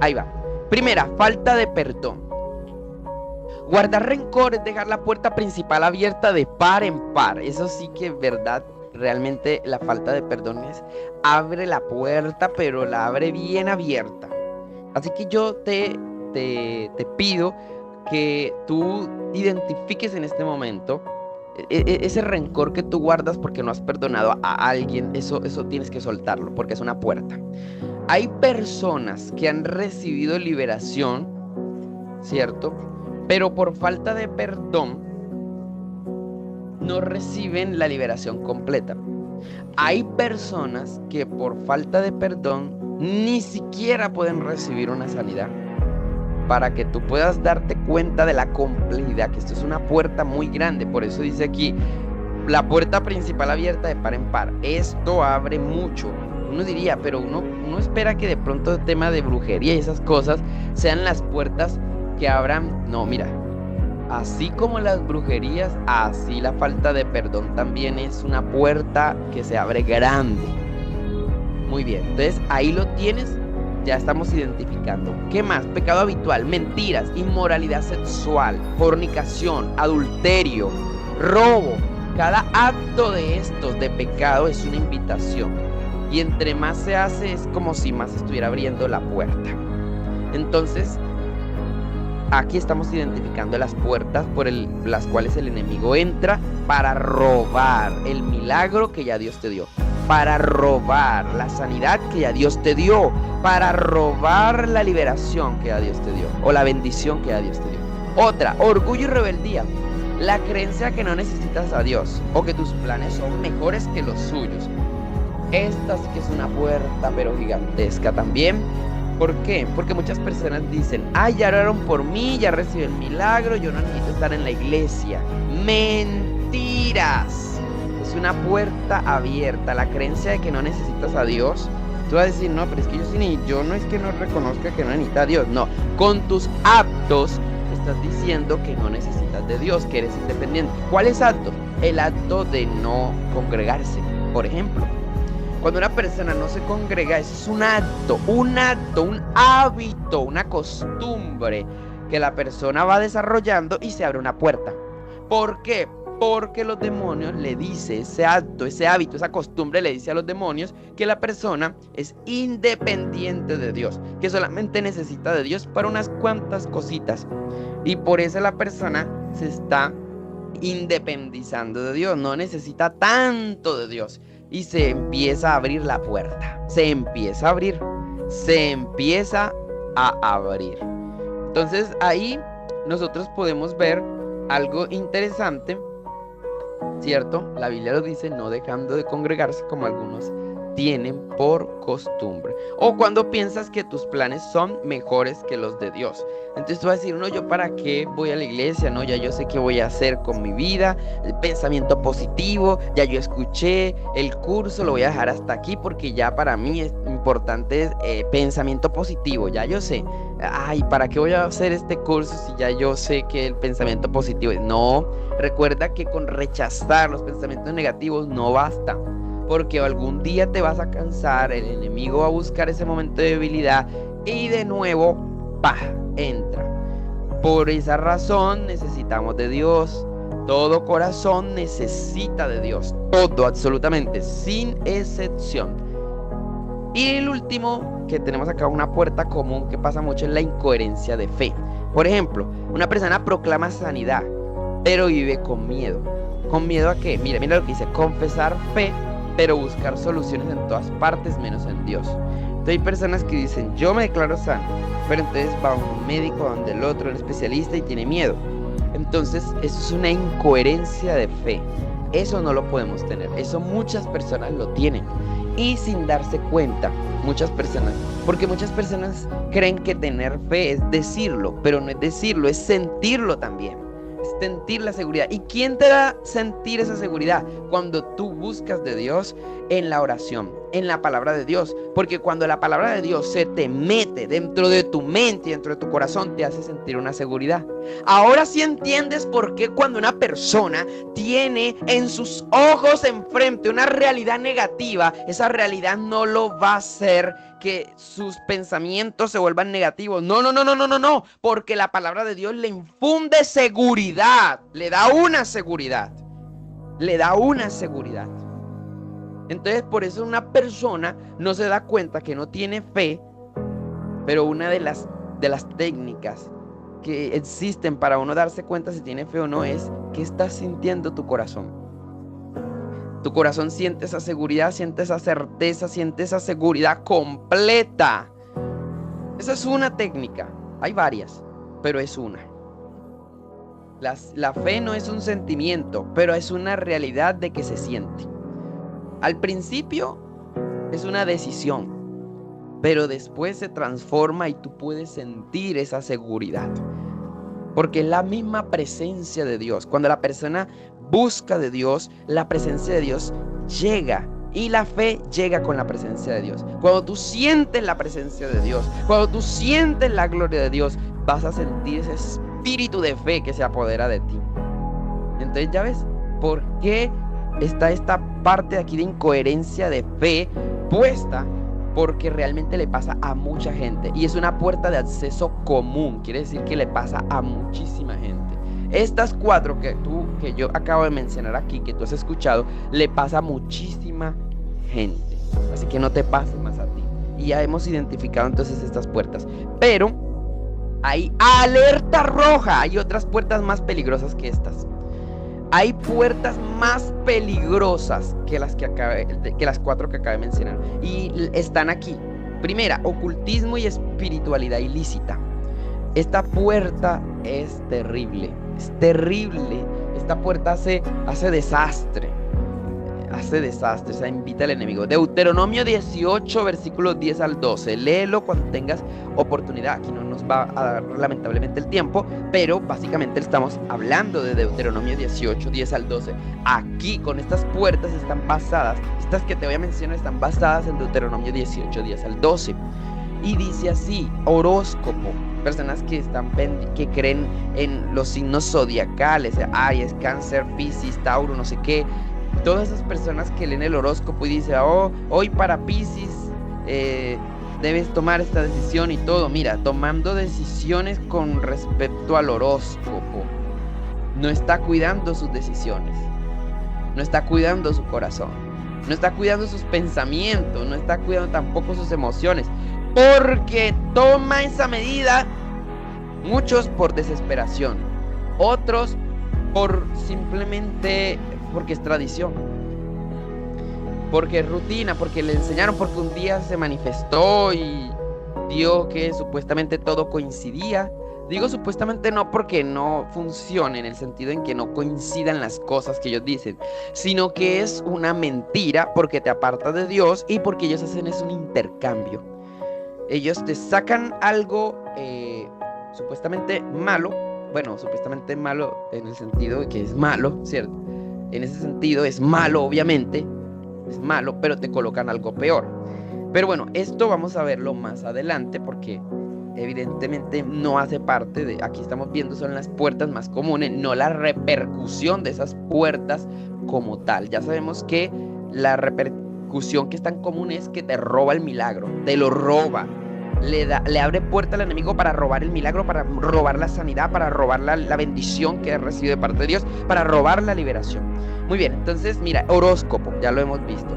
S1: Ahí va. Primera, falta de perdón. Guardar rencor es dejar la puerta principal abierta de par en par. Eso sí que es verdad. Realmente la falta de perdón es abre la puerta, pero la abre bien abierta. Así que yo te pido que tú identifiques en este momento ese rencor que tú guardas porque no has perdonado a alguien. Eso tienes que soltarlo porque es una puerta. Hay personas que han recibido liberación, ¿cierto? Pero por falta de perdón no reciben la liberación completa. Hay personas que por falta de perdón ni siquiera pueden recibir una sanidad. Para que tú puedas darte cuenta de la complejidad, que esto es una puerta muy grande. Por eso dice aquí, la puerta principal abierta de par en par. Esto abre mucho. Uno diría, pero uno espera que de pronto el tema de brujería y esas cosas sean las puertas que abran. No, mira, así como las brujerías, así la falta de perdón también es una puerta que se abre grande. Muy bien, entonces ahí lo tienes, ya estamos identificando. ¿Qué más? Pecado habitual, mentiras, inmoralidad sexual, fornicación, adulterio, robo. Cada acto de estos de pecado es una invitación. Y entre más se hace es como si más estuviera abriendo la puerta. Entonces, aquí estamos identificando las puertas por las cuales el enemigo entra para robar el milagro que ya Dios te dio, para robar la sanidad que ya Dios te dio, para robar la liberación que ya Dios te dio, o la bendición que ya Dios te dio. Otra, orgullo y rebeldía, la creencia que no necesitas a Dios o que tus planes son mejores que los suyos. Esta sí que es una puerta pero gigantesca también. ¿Por qué? Porque muchas personas dicen, ay, ya oraron por mí, ya recibí el milagro, yo no necesito estar en la iglesia. Mentiras. Es una puerta abierta. La creencia de que no necesitas a Dios. Tú vas a decir, no, pero es que yo no es que no reconozca que no necesita a Dios. No, con tus actos estás diciendo que no necesitas de Dios, que eres independiente. ¿Cuál es acto? El acto de no congregarse, por ejemplo. Cuando una persona no se congrega, eso es un hábito, una costumbre que la persona va desarrollando y se abre una puerta. ¿Por qué? Porque los demonios le dicen, ese acto, ese hábito, esa costumbre le dice a los demonios que la persona es independiente de Dios, que solamente necesita de Dios para unas cuantas cositas. Y por eso la persona se está independizando de Dios, no necesita tanto de Dios. Y se empieza a abrir la puerta. Se empieza a abrir. Entonces ahí nosotros podemos ver algo interesante, ¿cierto? La Biblia lo dice, no dejando de congregarse como algunos tienen por costumbre. O cuando piensas que tus planes son mejores que los de Dios. Entonces tú vas a decir, no, ¿yo para qué voy a la iglesia? No, ya yo sé qué voy a hacer con mi vida. El pensamiento positivo, ya yo escuché el curso, lo voy a dejar hasta aquí porque ya para mí es importante pensamiento positivo, ya yo sé. Ay, ¿para qué voy a hacer este curso si ya yo sé que el pensamiento positivo es? No, recuerda que con rechazar los pensamientos negativos no basta. Porque algún día te vas a cansar, el enemigo va a buscar ese momento de debilidad y de nuevo, entra. Por esa razón necesitamos de Dios. Todo corazón necesita de Dios. Todo, absolutamente, sin excepción. Y el último que tenemos acá, una puerta común que pasa mucho, es la incoherencia de fe. Por ejemplo, una persona proclama sanidad, pero vive con miedo. ¿Con miedo a qué? Mira lo que dice, confesar fe, pero buscar soluciones en todas partes menos en Dios. Entonces hay personas que dicen, yo me declaro sano, pero entonces va un médico, donde el otro, un especialista, y tiene miedo. Entonces eso es una incoherencia de fe. Eso no lo podemos tener. Eso muchas personas lo tienen. Y sin darse cuenta, muchas personas, porque muchas personas creen que tener fe es decirlo, pero no es decirlo, es sentirlo también. Sentir la seguridad. ¿Y quién te da sentir esa seguridad? Cuando tú buscas de Dios en la oración, en la palabra de Dios. Porque cuando la palabra de Dios se te mete dentro de tu mente y dentro de tu corazón, te hace sentir una seguridad. Ahora sí entiendes por qué cuando una persona tiene en sus ojos enfrente una realidad negativa, esa realidad no lo va a hacer que sus pensamientos se vuelvan negativos. No, porque la palabra de Dios le infunde seguridad, le da una seguridad. Entonces por eso una persona no se da cuenta que no tiene fe, pero una de las técnicas que existen para uno darse cuenta si tiene fe o no es qué está sintiendo tu corazón. Tu corazón siente esa seguridad, siente esa certeza, siente esa seguridad completa. Esa es una técnica. Hay varias, pero es una. La fe no es un sentimiento, pero es una realidad de que se siente. Al principio es una decisión, pero después se transforma y tú puedes sentir esa seguridad. Porque es la misma presencia de Dios. Cuando la persona busca de Dios, la presencia de Dios llega. Y la fe llega con la presencia de Dios. Cuando tú sientes la presencia de Dios, cuando tú sientes la gloria de Dios, vas a sentir ese espíritu de fe que se apodera de ti. Entonces ya ves, ¿por qué está esta parte de aquí de incoherencia de fe puesta? Porque realmente le pasa a mucha gente. Y es una puerta de acceso común. Quiere decir que le pasa a muchísima gente. Estas 4 que yo acabo de mencionar aquí, que tú has escuchado, le pasa a muchísima gente. Así que no te pase más a ti. Y ya hemos identificado entonces estas puertas. Pero hay alerta roja. Hay otras puertas más peligrosas que estas. Hay puertas más peligrosas que las 4 que acabé de mencionar. Y están aquí. Primera, ocultismo y espiritualidad ilícita. Esta puerta es terrible. Es terrible. Esta puerta hace desastre. hace desastre, o sea, invita al enemigo. Deuteronomio 18, versículos 10 al 12. Léelo cuando tengas oportunidad. Aquí no nos va a dar lamentablemente el tiempo, pero básicamente estamos hablando de Deuteronomio 18, 10 al 12. Aquí, con estas puertas están basadas, estas que te voy a mencionar están basadas en Deuteronomio 18, 10 al 12. Y dice así: horóscopo. Personas que creen en los signos zodiacales, Aries, Cáncer, Piscis, Tauro, no sé qué. Todas esas personas que leen el horóscopo y dicen, hoy para Piscis debes tomar esta decisión y todo. Mira, tomando decisiones con respecto al horóscopo, no está cuidando sus decisiones, no está cuidando su corazón, no está cuidando sus pensamientos, no está cuidando tampoco sus emociones, porque toma esa medida, muchos por desesperación, otros por simplemente porque es tradición, porque es rutina, porque le enseñaron, porque un día se manifestó y dio que supuestamente todo coincidía. Digo supuestamente no porque no funcione, en el sentido en que no coincidan las cosas que ellos dicen, sino que es una mentira porque te aparta de Dios y porque ellos hacen es un intercambio. Ellos te sacan algo supuestamente malo, bueno, supuestamente malo en el sentido de que es malo, ¿cierto? En ese sentido es malo, obviamente, es malo, pero te colocan algo peor. Pero bueno, esto vamos a verlo más adelante porque evidentemente no hace parte de, aquí estamos viendo son las puertas más comunes, no la repercusión de esas puertas como tal. Ya sabemos que la repercusión que es tan común es que te roba el milagro, te lo roba, le abre puerta al enemigo para robar el milagro, para robar la sanidad, para robar la bendición que recibe de parte de Dios, para robar la liberación. Muy bien, entonces mira, horóscopo, ya lo hemos visto,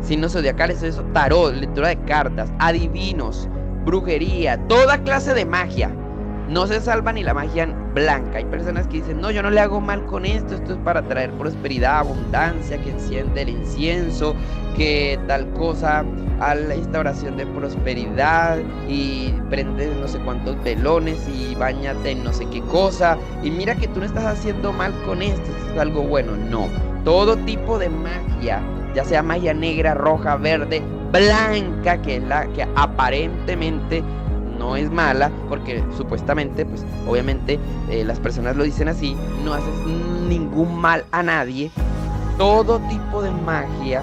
S1: signos zodiacales, eso, tarot, lectura de cartas, adivinos, brujería, toda clase de magia. No se salva ni la magia blanca. Hay personas que dicen, no, yo no le hago mal con esto es para traer prosperidad, abundancia, que enciende el incienso, que tal cosa, a la instauración de prosperidad, y prende no sé cuántos velones y báñate en no sé qué cosa, y mira que tú no estás haciendo mal con esto es algo bueno. No, todo tipo de magia, ya sea magia negra, roja, verde, blanca, que es la que aparentemente no es mala, porque supuestamente, pues obviamente las personas lo dicen así, no haces ningún mal a nadie. Todo tipo de magia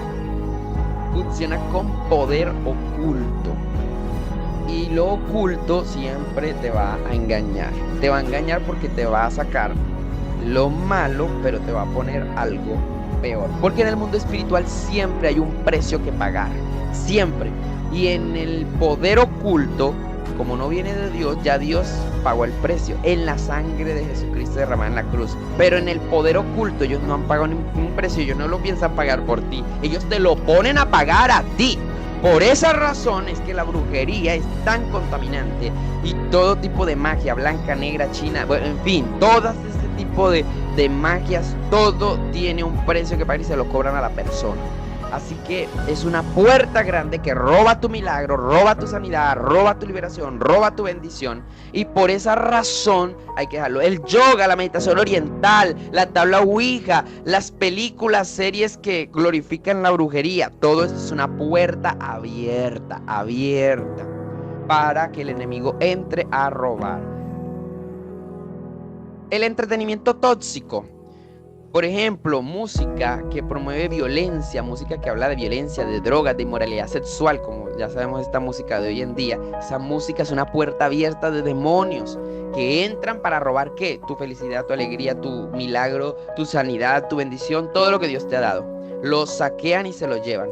S1: funciona con poder oculto, y lo oculto siempre te va a engañar. Te va a engañar porque te va a sacar lo malo, pero te va a poner algo peor, porque en el mundo espiritual siempre hay un precio que pagar, siempre. Y en el poder oculto, como no viene de Dios, ya Dios pagó el precio en la sangre de Jesucristo derramada en la cruz. Pero en el poder oculto ellos no han pagado ningún precio, ellos no lo piensan pagar por ti, ellos te lo ponen a pagar a ti. Por esa razón es que la brujería es tan contaminante, y todo tipo de magia, blanca, negra, china, bueno, en fin, todas ese tipo de magias, todo tiene un precio que pagar y se lo cobran a la persona. Así que es una puerta grande que roba tu milagro, roba tu sanidad, roba tu liberación, roba tu bendición. Y por esa razón hay que dejarlo. El yoga, la meditación oriental, la tabla ouija, las películas, series que glorifican la brujería, todo eso es una puerta abierta, para que el enemigo entre a robar. El entretenimiento tóxico. Por ejemplo, música que promueve violencia, música que habla de violencia, de drogas, de inmoralidad sexual, como ya sabemos esta música de hoy en día. Esa música es una puerta abierta de demonios que entran para robar ¿qué? Tu felicidad, tu alegría, tu milagro, tu sanidad, tu bendición, todo lo que Dios te ha dado. Lo saquean y se lo llevan.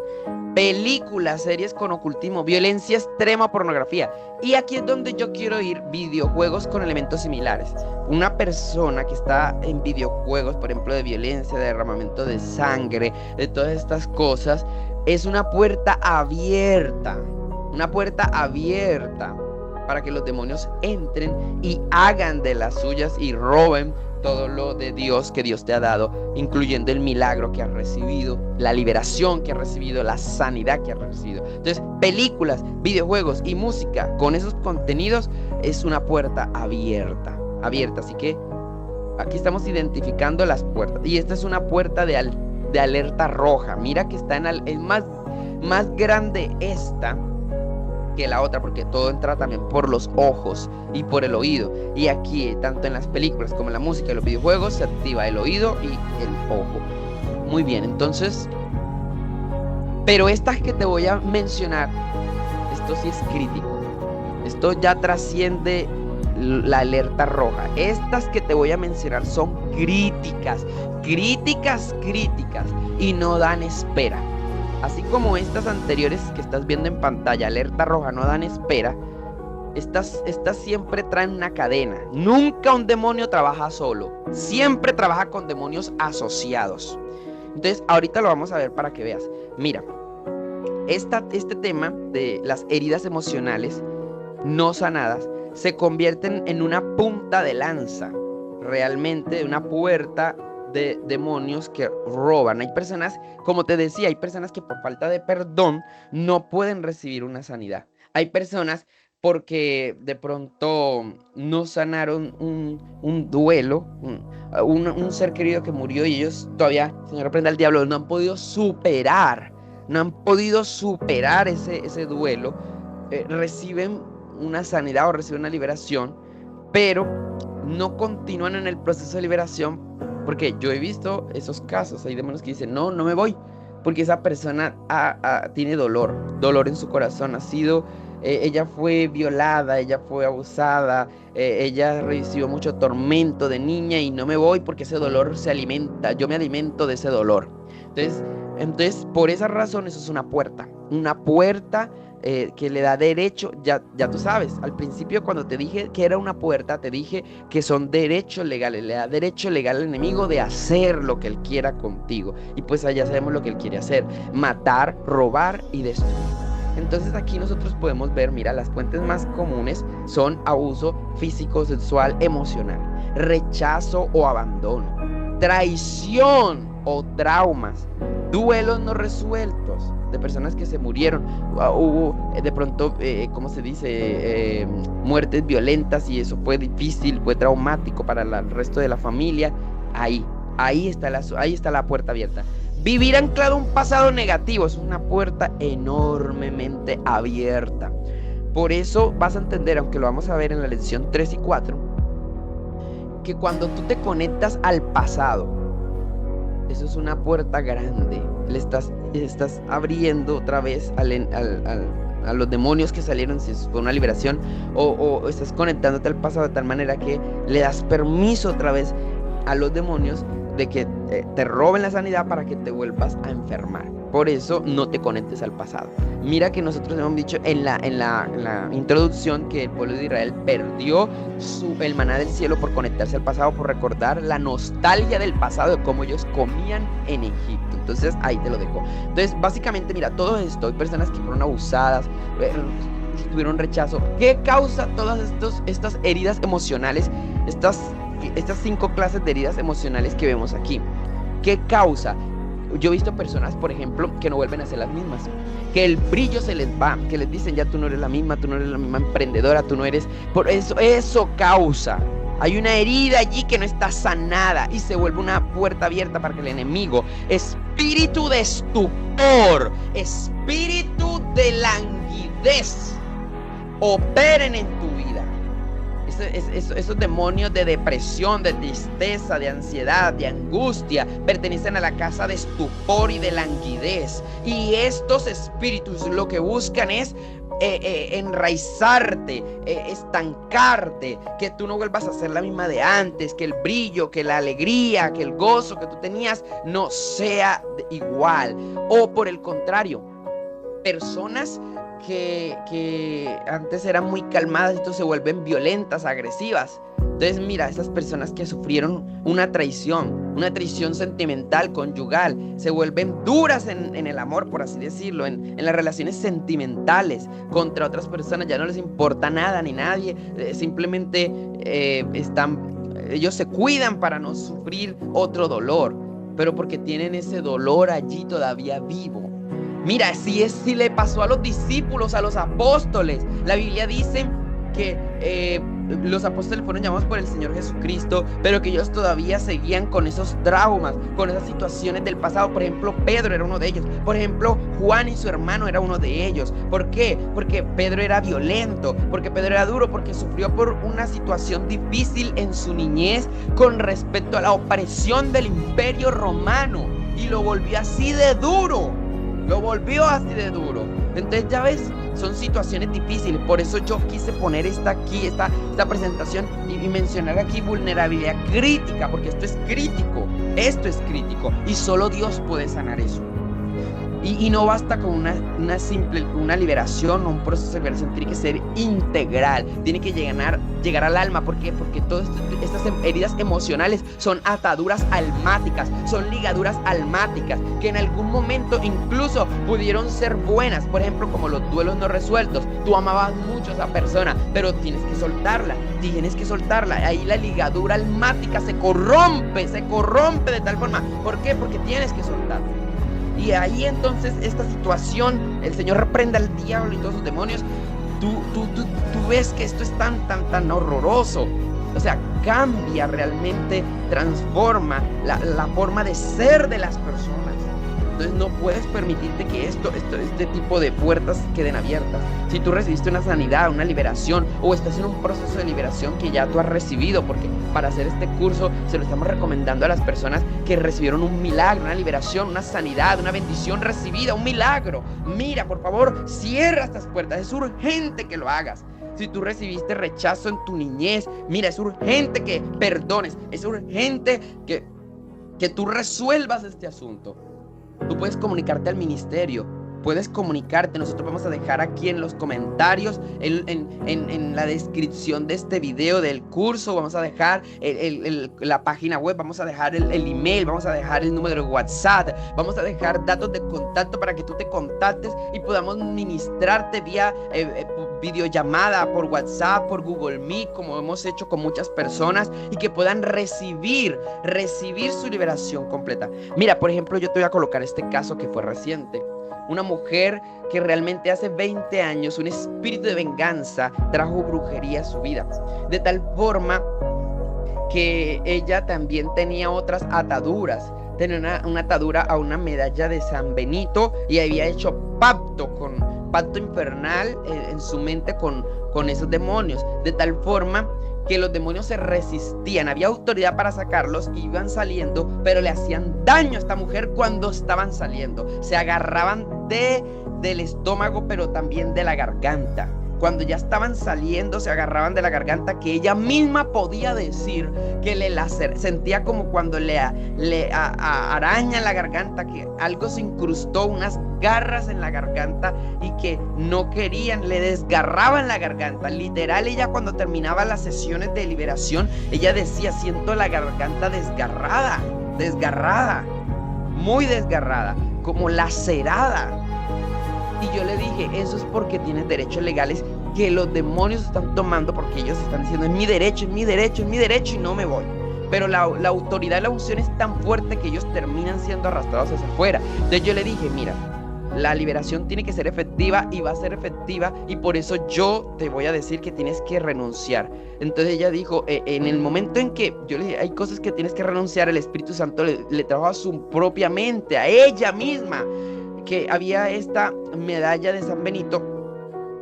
S1: Películas, series con ocultismo, violencia extrema, pornografía. Y aquí es donde yo quiero ir, videojuegos con elementos similares. Una persona que está en videojuegos, por ejemplo, de violencia, de derramamiento de sangre, de todas estas cosas, es una puerta abierta para que los demonios entren y hagan de las suyas y roben todo lo de Dios que Dios te ha dado, incluyendo el milagro que has recibido, la liberación que has recibido, la sanidad que has recibido. Entonces, películas, videojuegos y música con esos contenidos es una puerta abierta. Así que aquí estamos identificando las puertas, y esta es una puerta de de alerta roja. Mira que está es más grande esta que la otra, porque todo entra también por los ojos y por el oído. Y aquí, tanto en las películas como en la música y los videojuegos, se activa el oído y el ojo. Muy bien, entonces, pero estas que te voy a mencionar, esto sí es crítico. Esto ya trasciende la alerta roja. Estas que te voy a mencionar son críticas, y no dan espera. Así como estas anteriores que estás viendo en pantalla, alerta roja, no dan espera. Estas siempre traen una cadena. Nunca un demonio trabaja solo. Siempre trabaja con demonios asociados. Entonces, ahorita lo vamos a ver para que veas. Mira, este tema de las heridas emocionales no sanadas se convierten en una punta de lanza, realmente una puerta de demonios que roban. Hay personas, como te decía, hay personas que por falta de perdón no pueden recibir una sanidad. Hay personas porque de pronto no sanaron un duelo, un ser querido que murió, y ellos todavía, Señor reprenda al diablo, no han podido superar ese duelo. Reciben una sanidad o reciben una liberación, pero no continúan en el proceso de liberación, porque yo he visto esos casos. Hay demonios que dicen, no me voy, porque esa persona tiene dolor en su corazón. Ella fue violada, ella fue abusada, ella recibió mucho tormento de niña, y no me voy porque ese dolor se alimenta, yo me alimento de ese dolor. Entonces por esa razón, eso es una puerta que le da derecho. Ya tú sabes, al principio cuando te dije que era una puerta, te dije que son derechos legales. Le da derecho legal al enemigo de hacer lo que él quiera contigo. Y pues allá sabemos lo que él quiere hacer: matar, robar y destruir. Entonces aquí nosotros podemos ver, mira, las fuentes más comunes son abuso físico, sexual, emocional, rechazo o abandono, traición o traumas, duelos no resueltos de personas que se murieron. Hubo de pronto, ¿cómo se dice? Muertes violentas, y eso fue difícil, fue traumático para el resto de la familia. Ahí está la puerta abierta. Vivir anclado a un pasado negativo es una puerta enormemente abierta. Por eso vas a entender, aunque lo vamos a ver en la lección 3 y 4, que cuando tú te conectas al pasado, eso es una puerta grande. Le estás abriendo otra vez a los demonios que salieron, si fue una liberación, o estás conectándote al pasado de tal manera que le das permiso otra vez a los demonios de que te roben la sanidad para que te vuelvas a enfermar. Por eso no te conectes al pasado. Mira que nosotros hemos dicho en la introducción que el pueblo de Israel perdió el maná del cielo por conectarse al pasado, por recordar la nostalgia del pasado, de cómo ellos comían en Egipto. Entonces ahí te lo dejo. Entonces básicamente, mira, todo esto, hay personas que fueron abusadas, tuvieron rechazo. ¿Qué causa todas estas heridas emocionales? Estas 5 clases de heridas emocionales que vemos aquí. ¿Qué causa? Yo he visto personas, por ejemplo, que no vuelven a ser las mismas, que el brillo se les va, que les dicen, ya tú no eres la misma emprendedora, tú no eres. Por eso causa. Hay una herida allí que no está sanada, y se vuelve una puerta abierta para que el enemigo, espíritu de estupor, espíritu de languidez, operen en tu vida. Esos demonios de depresión, de tristeza, de ansiedad, de angustia, pertenecen a la casa de estupor y de languidez. Y estos espíritus lo que buscan es enraizarte, estancarte, que tú no vuelvas a ser la misma de antes, que el brillo, que la alegría, que el gozo que tú tenías no sea igual. O por el contrario, personas que antes eran muy calmadas, entonces se vuelven violentas, agresivas. Entonces mira, esas personas que sufrieron una traición sentimental, conyugal, se vuelven duras en el amor, por así decirlo, en las relaciones sentimentales contra otras personas. Ya no les importa nada ni nadie, simplemente ellos se cuidan para no sufrir otro dolor, pero porque tienen ese dolor allí todavía vivo. Mira, si le pasó a los discípulos, a los apóstoles. La Biblia dice que los apóstoles fueron llamados por el Señor Jesucristo, pero que ellos todavía seguían con esos traumas, con esas situaciones del pasado. Por ejemplo, Pedro era uno de ellos. Por ejemplo, Juan y su hermano era uno de ellos. ¿Por qué? Porque Pedro era violento, porque Pedro era duro, porque sufrió por una situación difícil en su niñez con respecto a la opresión del Imperio Romano, y lo volvió así de duro. Lo volvió así de duro. Entonces, ya ves, son situaciones difíciles. Por eso yo quise poner esta presentación y mencionar aquí vulnerabilidad crítica, porque esto es crítico. Esto es crítico. Y solo Dios puede sanar eso. Y no basta con una liberación o un proceso de liberación. Tiene que ser integral. Tiene que llegar al alma. ¿Por qué? Porque todas estas heridas emocionales son ataduras almáticas, son ligaduras almáticas, que en algún momento incluso pudieron ser buenas. Por ejemplo, como los duelos no resueltos. Tú amabas mucho a esa persona, pero tienes que soltarla. Ahí la ligadura almática se corrompe de tal forma. ¿Por qué? Porque tienes que soltarla. Y ahí entonces esta situación, el Señor reprenda al diablo y todos sus demonios. Tú ves que esto es tan horroroso. O sea, cambia realmente, transforma la forma de ser de las personas. Entonces no puedes permitirte que este tipo de puertas queden abiertas. Si tú recibiste una sanidad, una liberación, o estás en un proceso de liberación que ya tú has recibido, porque para hacer este curso se lo estamos recomendando a las personas que recibieron un milagro, una liberación, una sanidad, una bendición recibida, un milagro. Mira, por favor, cierra estas puertas. Es urgente que lo hagas. Si tú recibiste rechazo en tu niñez, mira, es urgente que perdones. Es urgente que tú resuelvas este asunto. Tú puedes comunicarte al ministerio, puedes comunicarte. Nosotros vamos a dejar aquí en los comentarios, en la descripción de este video del curso, vamos a dejar la página web, vamos a dejar el email, vamos a dejar el número de WhatsApp, vamos a dejar datos de contacto para que tú te contactes y podamos ministrarte vía videollamada, por WhatsApp, por Google Meet, como hemos hecho con muchas personas, y que puedan recibir su liberación completa. Mira, por ejemplo, yo te voy a colocar este caso que fue reciente. Una mujer que realmente hace 20 años un espíritu de venganza trajo brujería a su vida, de tal forma que ella también tenía otras ataduras. Tenía una atadura a una medalla de San Benito y había hecho pacto infernal en su mente con esos demonios, de tal forma que los demonios se resistían. Había autoridad para sacarlos, iban saliendo, pero le hacían daño a esta mujer cuando estaban saliendo. Se agarraban del estómago, pero también de la garganta. Cuando ya estaban saliendo, se agarraban de la garganta, que ella misma podía decir que sentía como cuando le araña la garganta, que algo se incrustó, unas garras en la garganta, y que no querían, le desgarraban la garganta. Literal, ella cuando terminaba las sesiones de liberación, ella decía: siento la garganta desgarrada, muy desgarrada, como lacerada. Y yo le dije: eso es porque tienes derechos legales que los demonios están tomando, porque ellos están diciendo: es mi derecho y no me voy. Pero la autoridad de la unción es tan fuerte que ellos terminan siendo arrastrados hacia afuera. Entonces yo le dije: mira, la liberación tiene que ser efectiva y va a ser efectiva, y por eso yo te voy a decir que tienes que renunciar. Entonces ella dijo, en el momento en que yo le dije: hay cosas que tienes que renunciar, el Espíritu Santo le trajo a su propia mente, a ella misma, que había esta medalla de San Benito.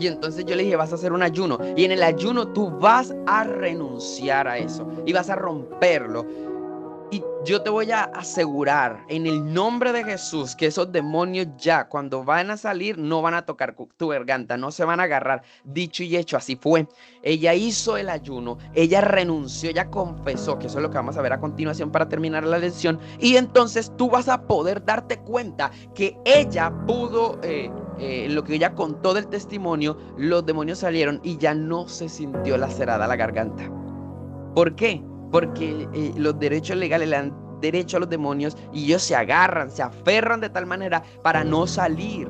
S1: Y entonces yo le dije: vas a hacer un ayuno, y en el ayuno tú vas a renunciar a eso y vas a romperlo. Y yo te voy a asegurar en el nombre de Jesús que esos demonios, ya cuando van a salir, no van a tocar tu garganta, no se van a agarrar. Dicho y hecho, así fue. Ella hizo el ayuno, ella renunció, ella confesó, que eso es lo que vamos a ver a continuación para terminar la lección. Y entonces tú vas a poder darte cuenta que ella pudo, lo que ella contó del testimonio, los demonios salieron y ya no se sintió lacerada la garganta. ¿Por qué? Porque los derechos legales le dan derecho a los demonios, y ellos se agarran, se aferran de tal manera para no salir.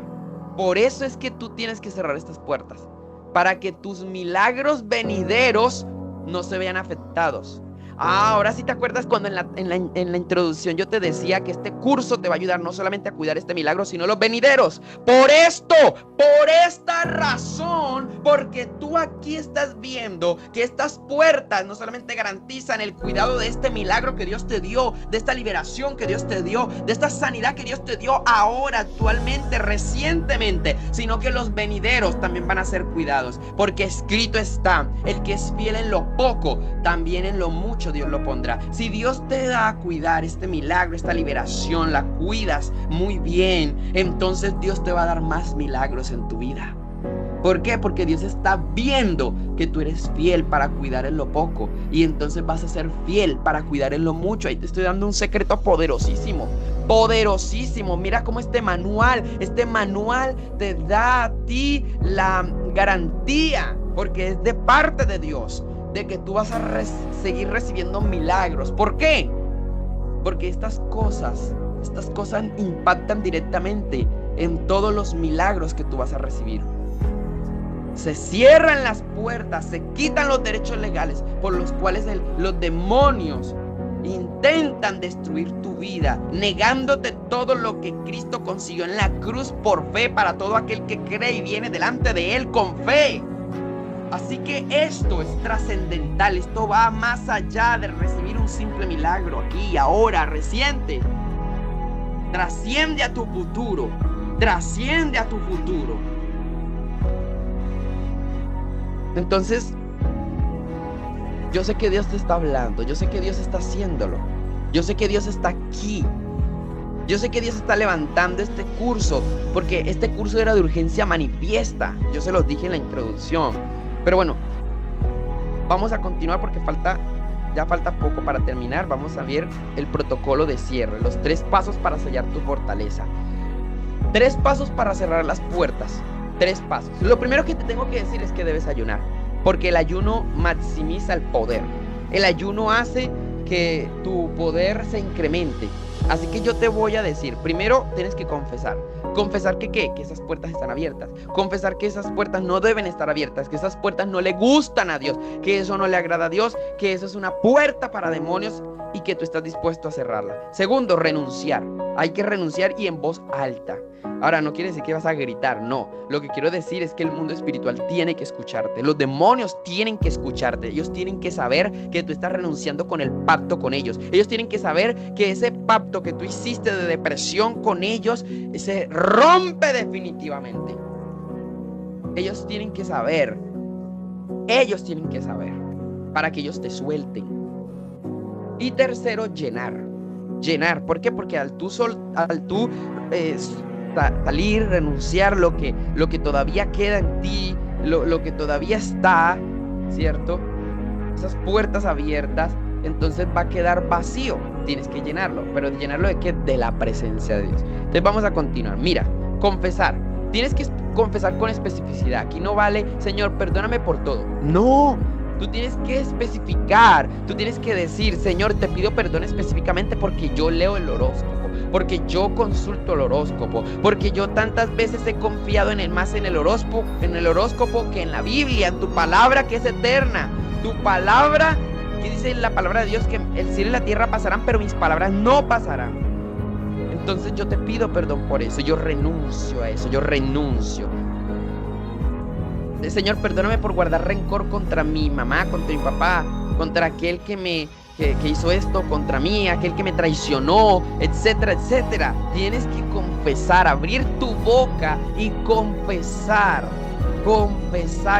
S1: Por eso es que tú tienes que cerrar estas puertas, para que tus milagros venideros no se vean afectados. Ahora sí te acuerdas cuando en la introducción yo te decía que este curso te va a ayudar no solamente a cuidar este milagro, sino los venideros. Por esta razón, porque tú aquí estás viendo que estas puertas no solamente garantizan el cuidado de este milagro que Dios te dio, de esta liberación que Dios te dio, de esta sanidad que Dios te dio ahora, actualmente, recientemente, sino que los venideros también van a ser cuidados, porque escrito está: el que es fiel en lo poco, también en lo mucho Dios lo pondrá. Si Dios te da a cuidar este milagro, esta liberación, la cuidas muy bien, entonces Dios te va a dar más milagros en tu vida. ¿Por qué? Porque Dios está viendo que tú eres fiel para cuidar en lo poco, y entonces vas a ser fiel para cuidar en lo mucho. Ahí te estoy dando un secreto poderosísimo. Poderosísimo. Mira cómo este manual te da a ti la garantía, porque es de parte de Dios, de que tú vas a seguir recibiendo milagros. ¿Por qué? Porque estas cosas impactan directamente en todos los milagros que tú vas a recibir. Se cierran las puertas, se quitan los derechos legales por los cuales los demonios intentan destruir tu vida, negándote todo lo que Cristo consiguió en la cruz por fe para todo aquel que cree y viene delante de Él con fe. Así que esto es trascendental, esto va más allá de recibir un simple milagro aquí, ahora, reciente. Trasciende a tu futuro, trasciende a tu futuro. Entonces, yo sé que Dios te está hablando, yo sé que Dios está haciéndolo, yo sé que Dios está aquí, yo sé que Dios está levantando este curso, porque este curso era de urgencia manifiesta. Yo se los dije en la introducción. Pero bueno, vamos a continuar porque ya falta poco para terminar. Vamos a ver el protocolo de cierre, los 3 pasos para sellar tu fortaleza. 3 pasos para cerrar las puertas. 3 pasos. Lo primero que te tengo que decir es que debes ayunar, porque el ayuno maximiza el poder. El ayuno hace que tu poder se incremente. Así que yo te voy a decir, primero tienes que confesar. Confesar que ¿qué? Que esas puertas están abiertas. Confesar que esas puertas no deben estar abiertas, que esas puertas no le gustan a Dios, que eso no le agrada a Dios, que eso es una puerta para demonios y que tú estás dispuesto a cerrarla. Segundo, renunciar. Hay que renunciar y en voz alta. Ahora, no quiere decir que vas a gritar, no. Lo que quiero decir es que el mundo espiritual tiene que escucharte. Los demonios tienen que escucharte. Ellos tienen que saber que tú estás renunciando con el pacto con ellos. Ellos tienen que saber que ese pacto que tú hiciste de depresión con ellos se rompe definitivamente. Ellos tienen que saber. Para que ellos te suelten. Y tercero, llenar. ¿Por qué? Porque al tú salir, renunciar lo que todavía queda en ti, lo que todavía está, ¿cierto? Esas puertas abiertas, entonces va a quedar vacío. Tienes que llenarlo. ¿Pero llenarlo de qué? De la presencia de Dios. Entonces vamos a continuar. Mira, confesar. Tienes que confesar con especificidad. Aquí no vale, Señor, perdóname por todo. No. Tú tienes que especificar, tú tienes que decir, Señor, te pido perdón específicamente porque yo leo el horóscopo, porque yo consulto el horóscopo, porque yo tantas veces he confiado más en el horóscopo que en la Biblia, en tu palabra que es eterna, tu palabra que dice en la palabra de Dios que el cielo y la tierra pasarán, pero mis palabras no pasarán. Entonces yo te pido perdón por eso, yo renuncio a eso, yo renuncio. Señor, perdóname por guardar rencor contra mi mamá, contra mi papá, contra aquel que hizo esto contra mí, aquel que me traicionó, etcétera, etcétera. Tienes que confesar, abrir tu boca y confesar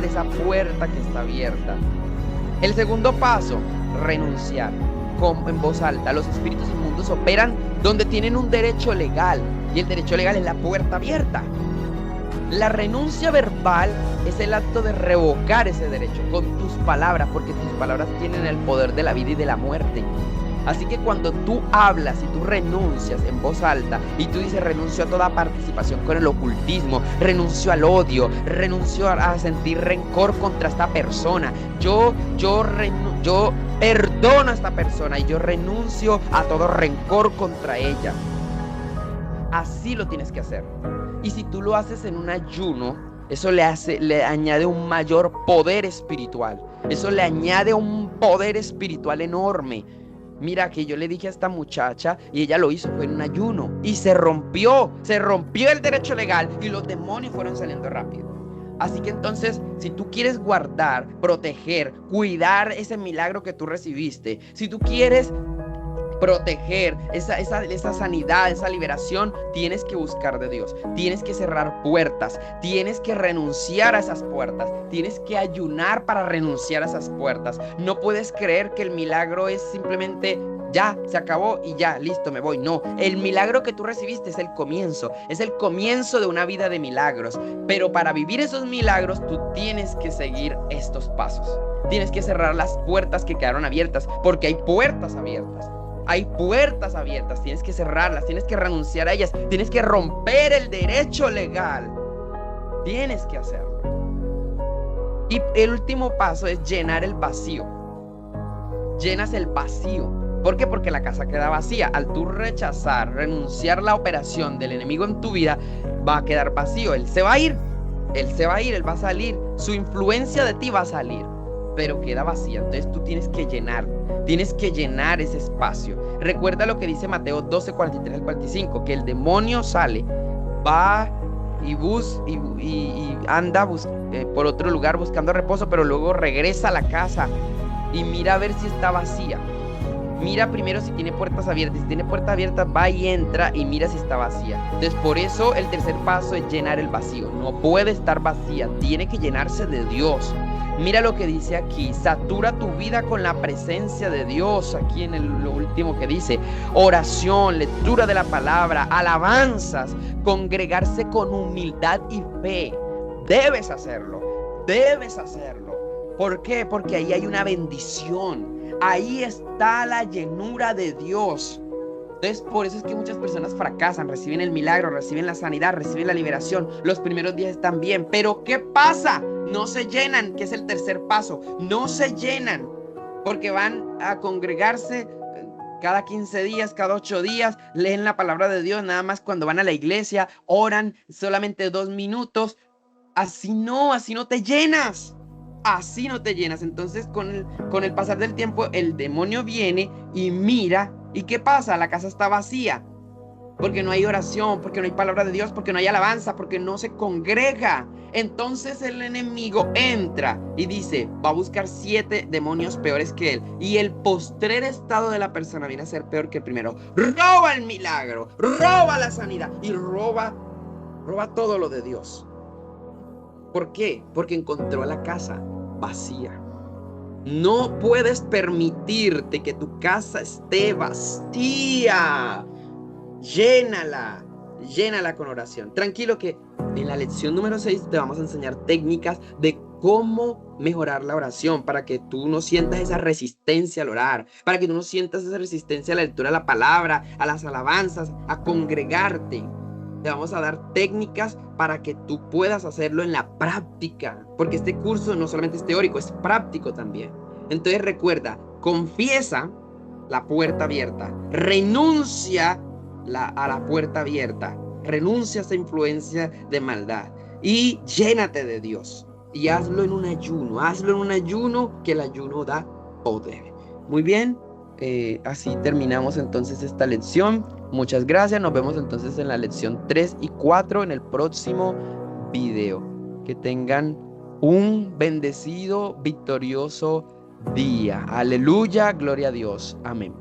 S1: esa puerta que está abierta. El segundo paso, renunciar en voz alta. Los espíritus inmundos operan donde tienen un derecho legal, y el derecho legal es la puerta abierta. La renuncia verbal es el acto de revocar ese derecho con tus palabras, porque tus palabras tienen el poder de la vida y de la muerte. Así que cuando tú hablas y tú renuncias en voz alta y tú dices renuncio a toda participación con el ocultismo, renuncio al odio, renuncio a sentir rencor contra esta persona, yo perdono a esta persona y yo renuncio a todo rencor contra ella. Así lo tienes que hacer. Y si tú lo haces en un ayuno, Eso le añade un mayor poder espiritual. Eso le añade un poder espiritual enorme. Mira que yo le dije a esta muchacha y ella lo hizo, fue en un ayuno y se rompió el derecho legal y los demonios fueron saliendo rápido. Así que entonces, si tú quieres guardar, proteger, cuidar ese milagro que tú recibiste, si tú quieres proteger esa sanidad, esa liberación, tienes que buscar de Dios, tienes que cerrar puertas, tienes que renunciar a esas puertas, tienes que ayunar para renunciar a esas puertas. No puedes creer que el milagro es simplemente ya, se acabó y ya, listo, me voy. No, el milagro que tú recibiste es el comienzo de una vida de milagros, pero para vivir esos milagros tú tienes que seguir estos pasos, tienes que cerrar las puertas que quedaron abiertas, porque hay puertas abiertas. Hay puertas abiertas, tienes que cerrarlas, tienes que renunciar a ellas, tienes que romper el derecho legal. Tienes que hacerlo. Y el último paso es llenar el vacío. Llenas el vacío. ¿Por qué? Porque la casa queda vacía. Al tú rechazar, renunciar a la operación del enemigo en tu vida, va a quedar vacío. Él se va a ir, él va a salir. Su influencia de ti va a salir, pero queda vacía. Entonces tú tienes que llenar ese espacio. Recuerda lo que dice Mateo 12, 43 al 45, que el demonio sale, va y anda por otro lugar buscando reposo, pero luego regresa a la casa y mira a ver si está vacía. Mira primero si tiene puertas abiertas. Si tiene puertas abiertas, va y entra y mira si está vacía. Entonces, por eso el tercer paso es llenar el vacío. No puede estar vacía, tiene que llenarse de Dios. Mira lo que dice aquí: satura tu vida con la presencia de Dios. Aquí en lo último que dice: oración, lectura de la palabra, alabanzas, congregarse con humildad y fe. Debes hacerlo. ¿Por qué? Porque ahí hay una bendición. Ahí está la llenura de Dios. Entonces, por eso es que muchas personas fracasan, reciben el milagro, reciben la sanidad, reciben la liberación. Los primeros días están bien, pero ¿qué pasa? No se llenan, que es el tercer paso. No se llenan porque van a congregarse cada 15 días, cada 8 días, leen la palabra de Dios nada más cuando van a la iglesia, oran solamente 2 minutos. Así no te llenas. Así no te llenas. Entonces con el pasar del tiempo el demonio viene y mira, ¿y qué pasa? La casa está vacía porque no hay oración, porque no hay palabra de Dios, porque no hay alabanza, porque no se congrega. Entonces el enemigo entra y dice, va a buscar 7 demonios peores que él, y el postrer estado de la persona viene a ser peor que el primero. Roba el milagro, roba la sanidad y roba todo lo de Dios. ¿Por qué? Porque encontró la casa vacía. No puedes permitirte que tu casa esté vacía. Llénala con oración. Tranquilo que en la lección número 6 te vamos a enseñar técnicas de cómo mejorar la oración para que tú no sientas esa resistencia al orar, para que tú no sientas esa resistencia a la lectura de la palabra, a las alabanzas, a congregarte. Te vamos a dar técnicas para que tú puedas hacerlo en la práctica, porque este curso no solamente es teórico, es práctico también. Entonces recuerda, confiesa la puerta abierta, renuncia a la puerta abierta, renuncia a esa influencia de maldad y llénate de Dios. Y hazlo en un ayuno, que el ayuno da poder. Muy bien, así terminamos entonces esta lección. Muchas gracias, nos vemos entonces en la lección 3 y 4 en el próximo video. Que tengan un bendecido, victorioso día. Aleluya, gloria a Dios. Amén.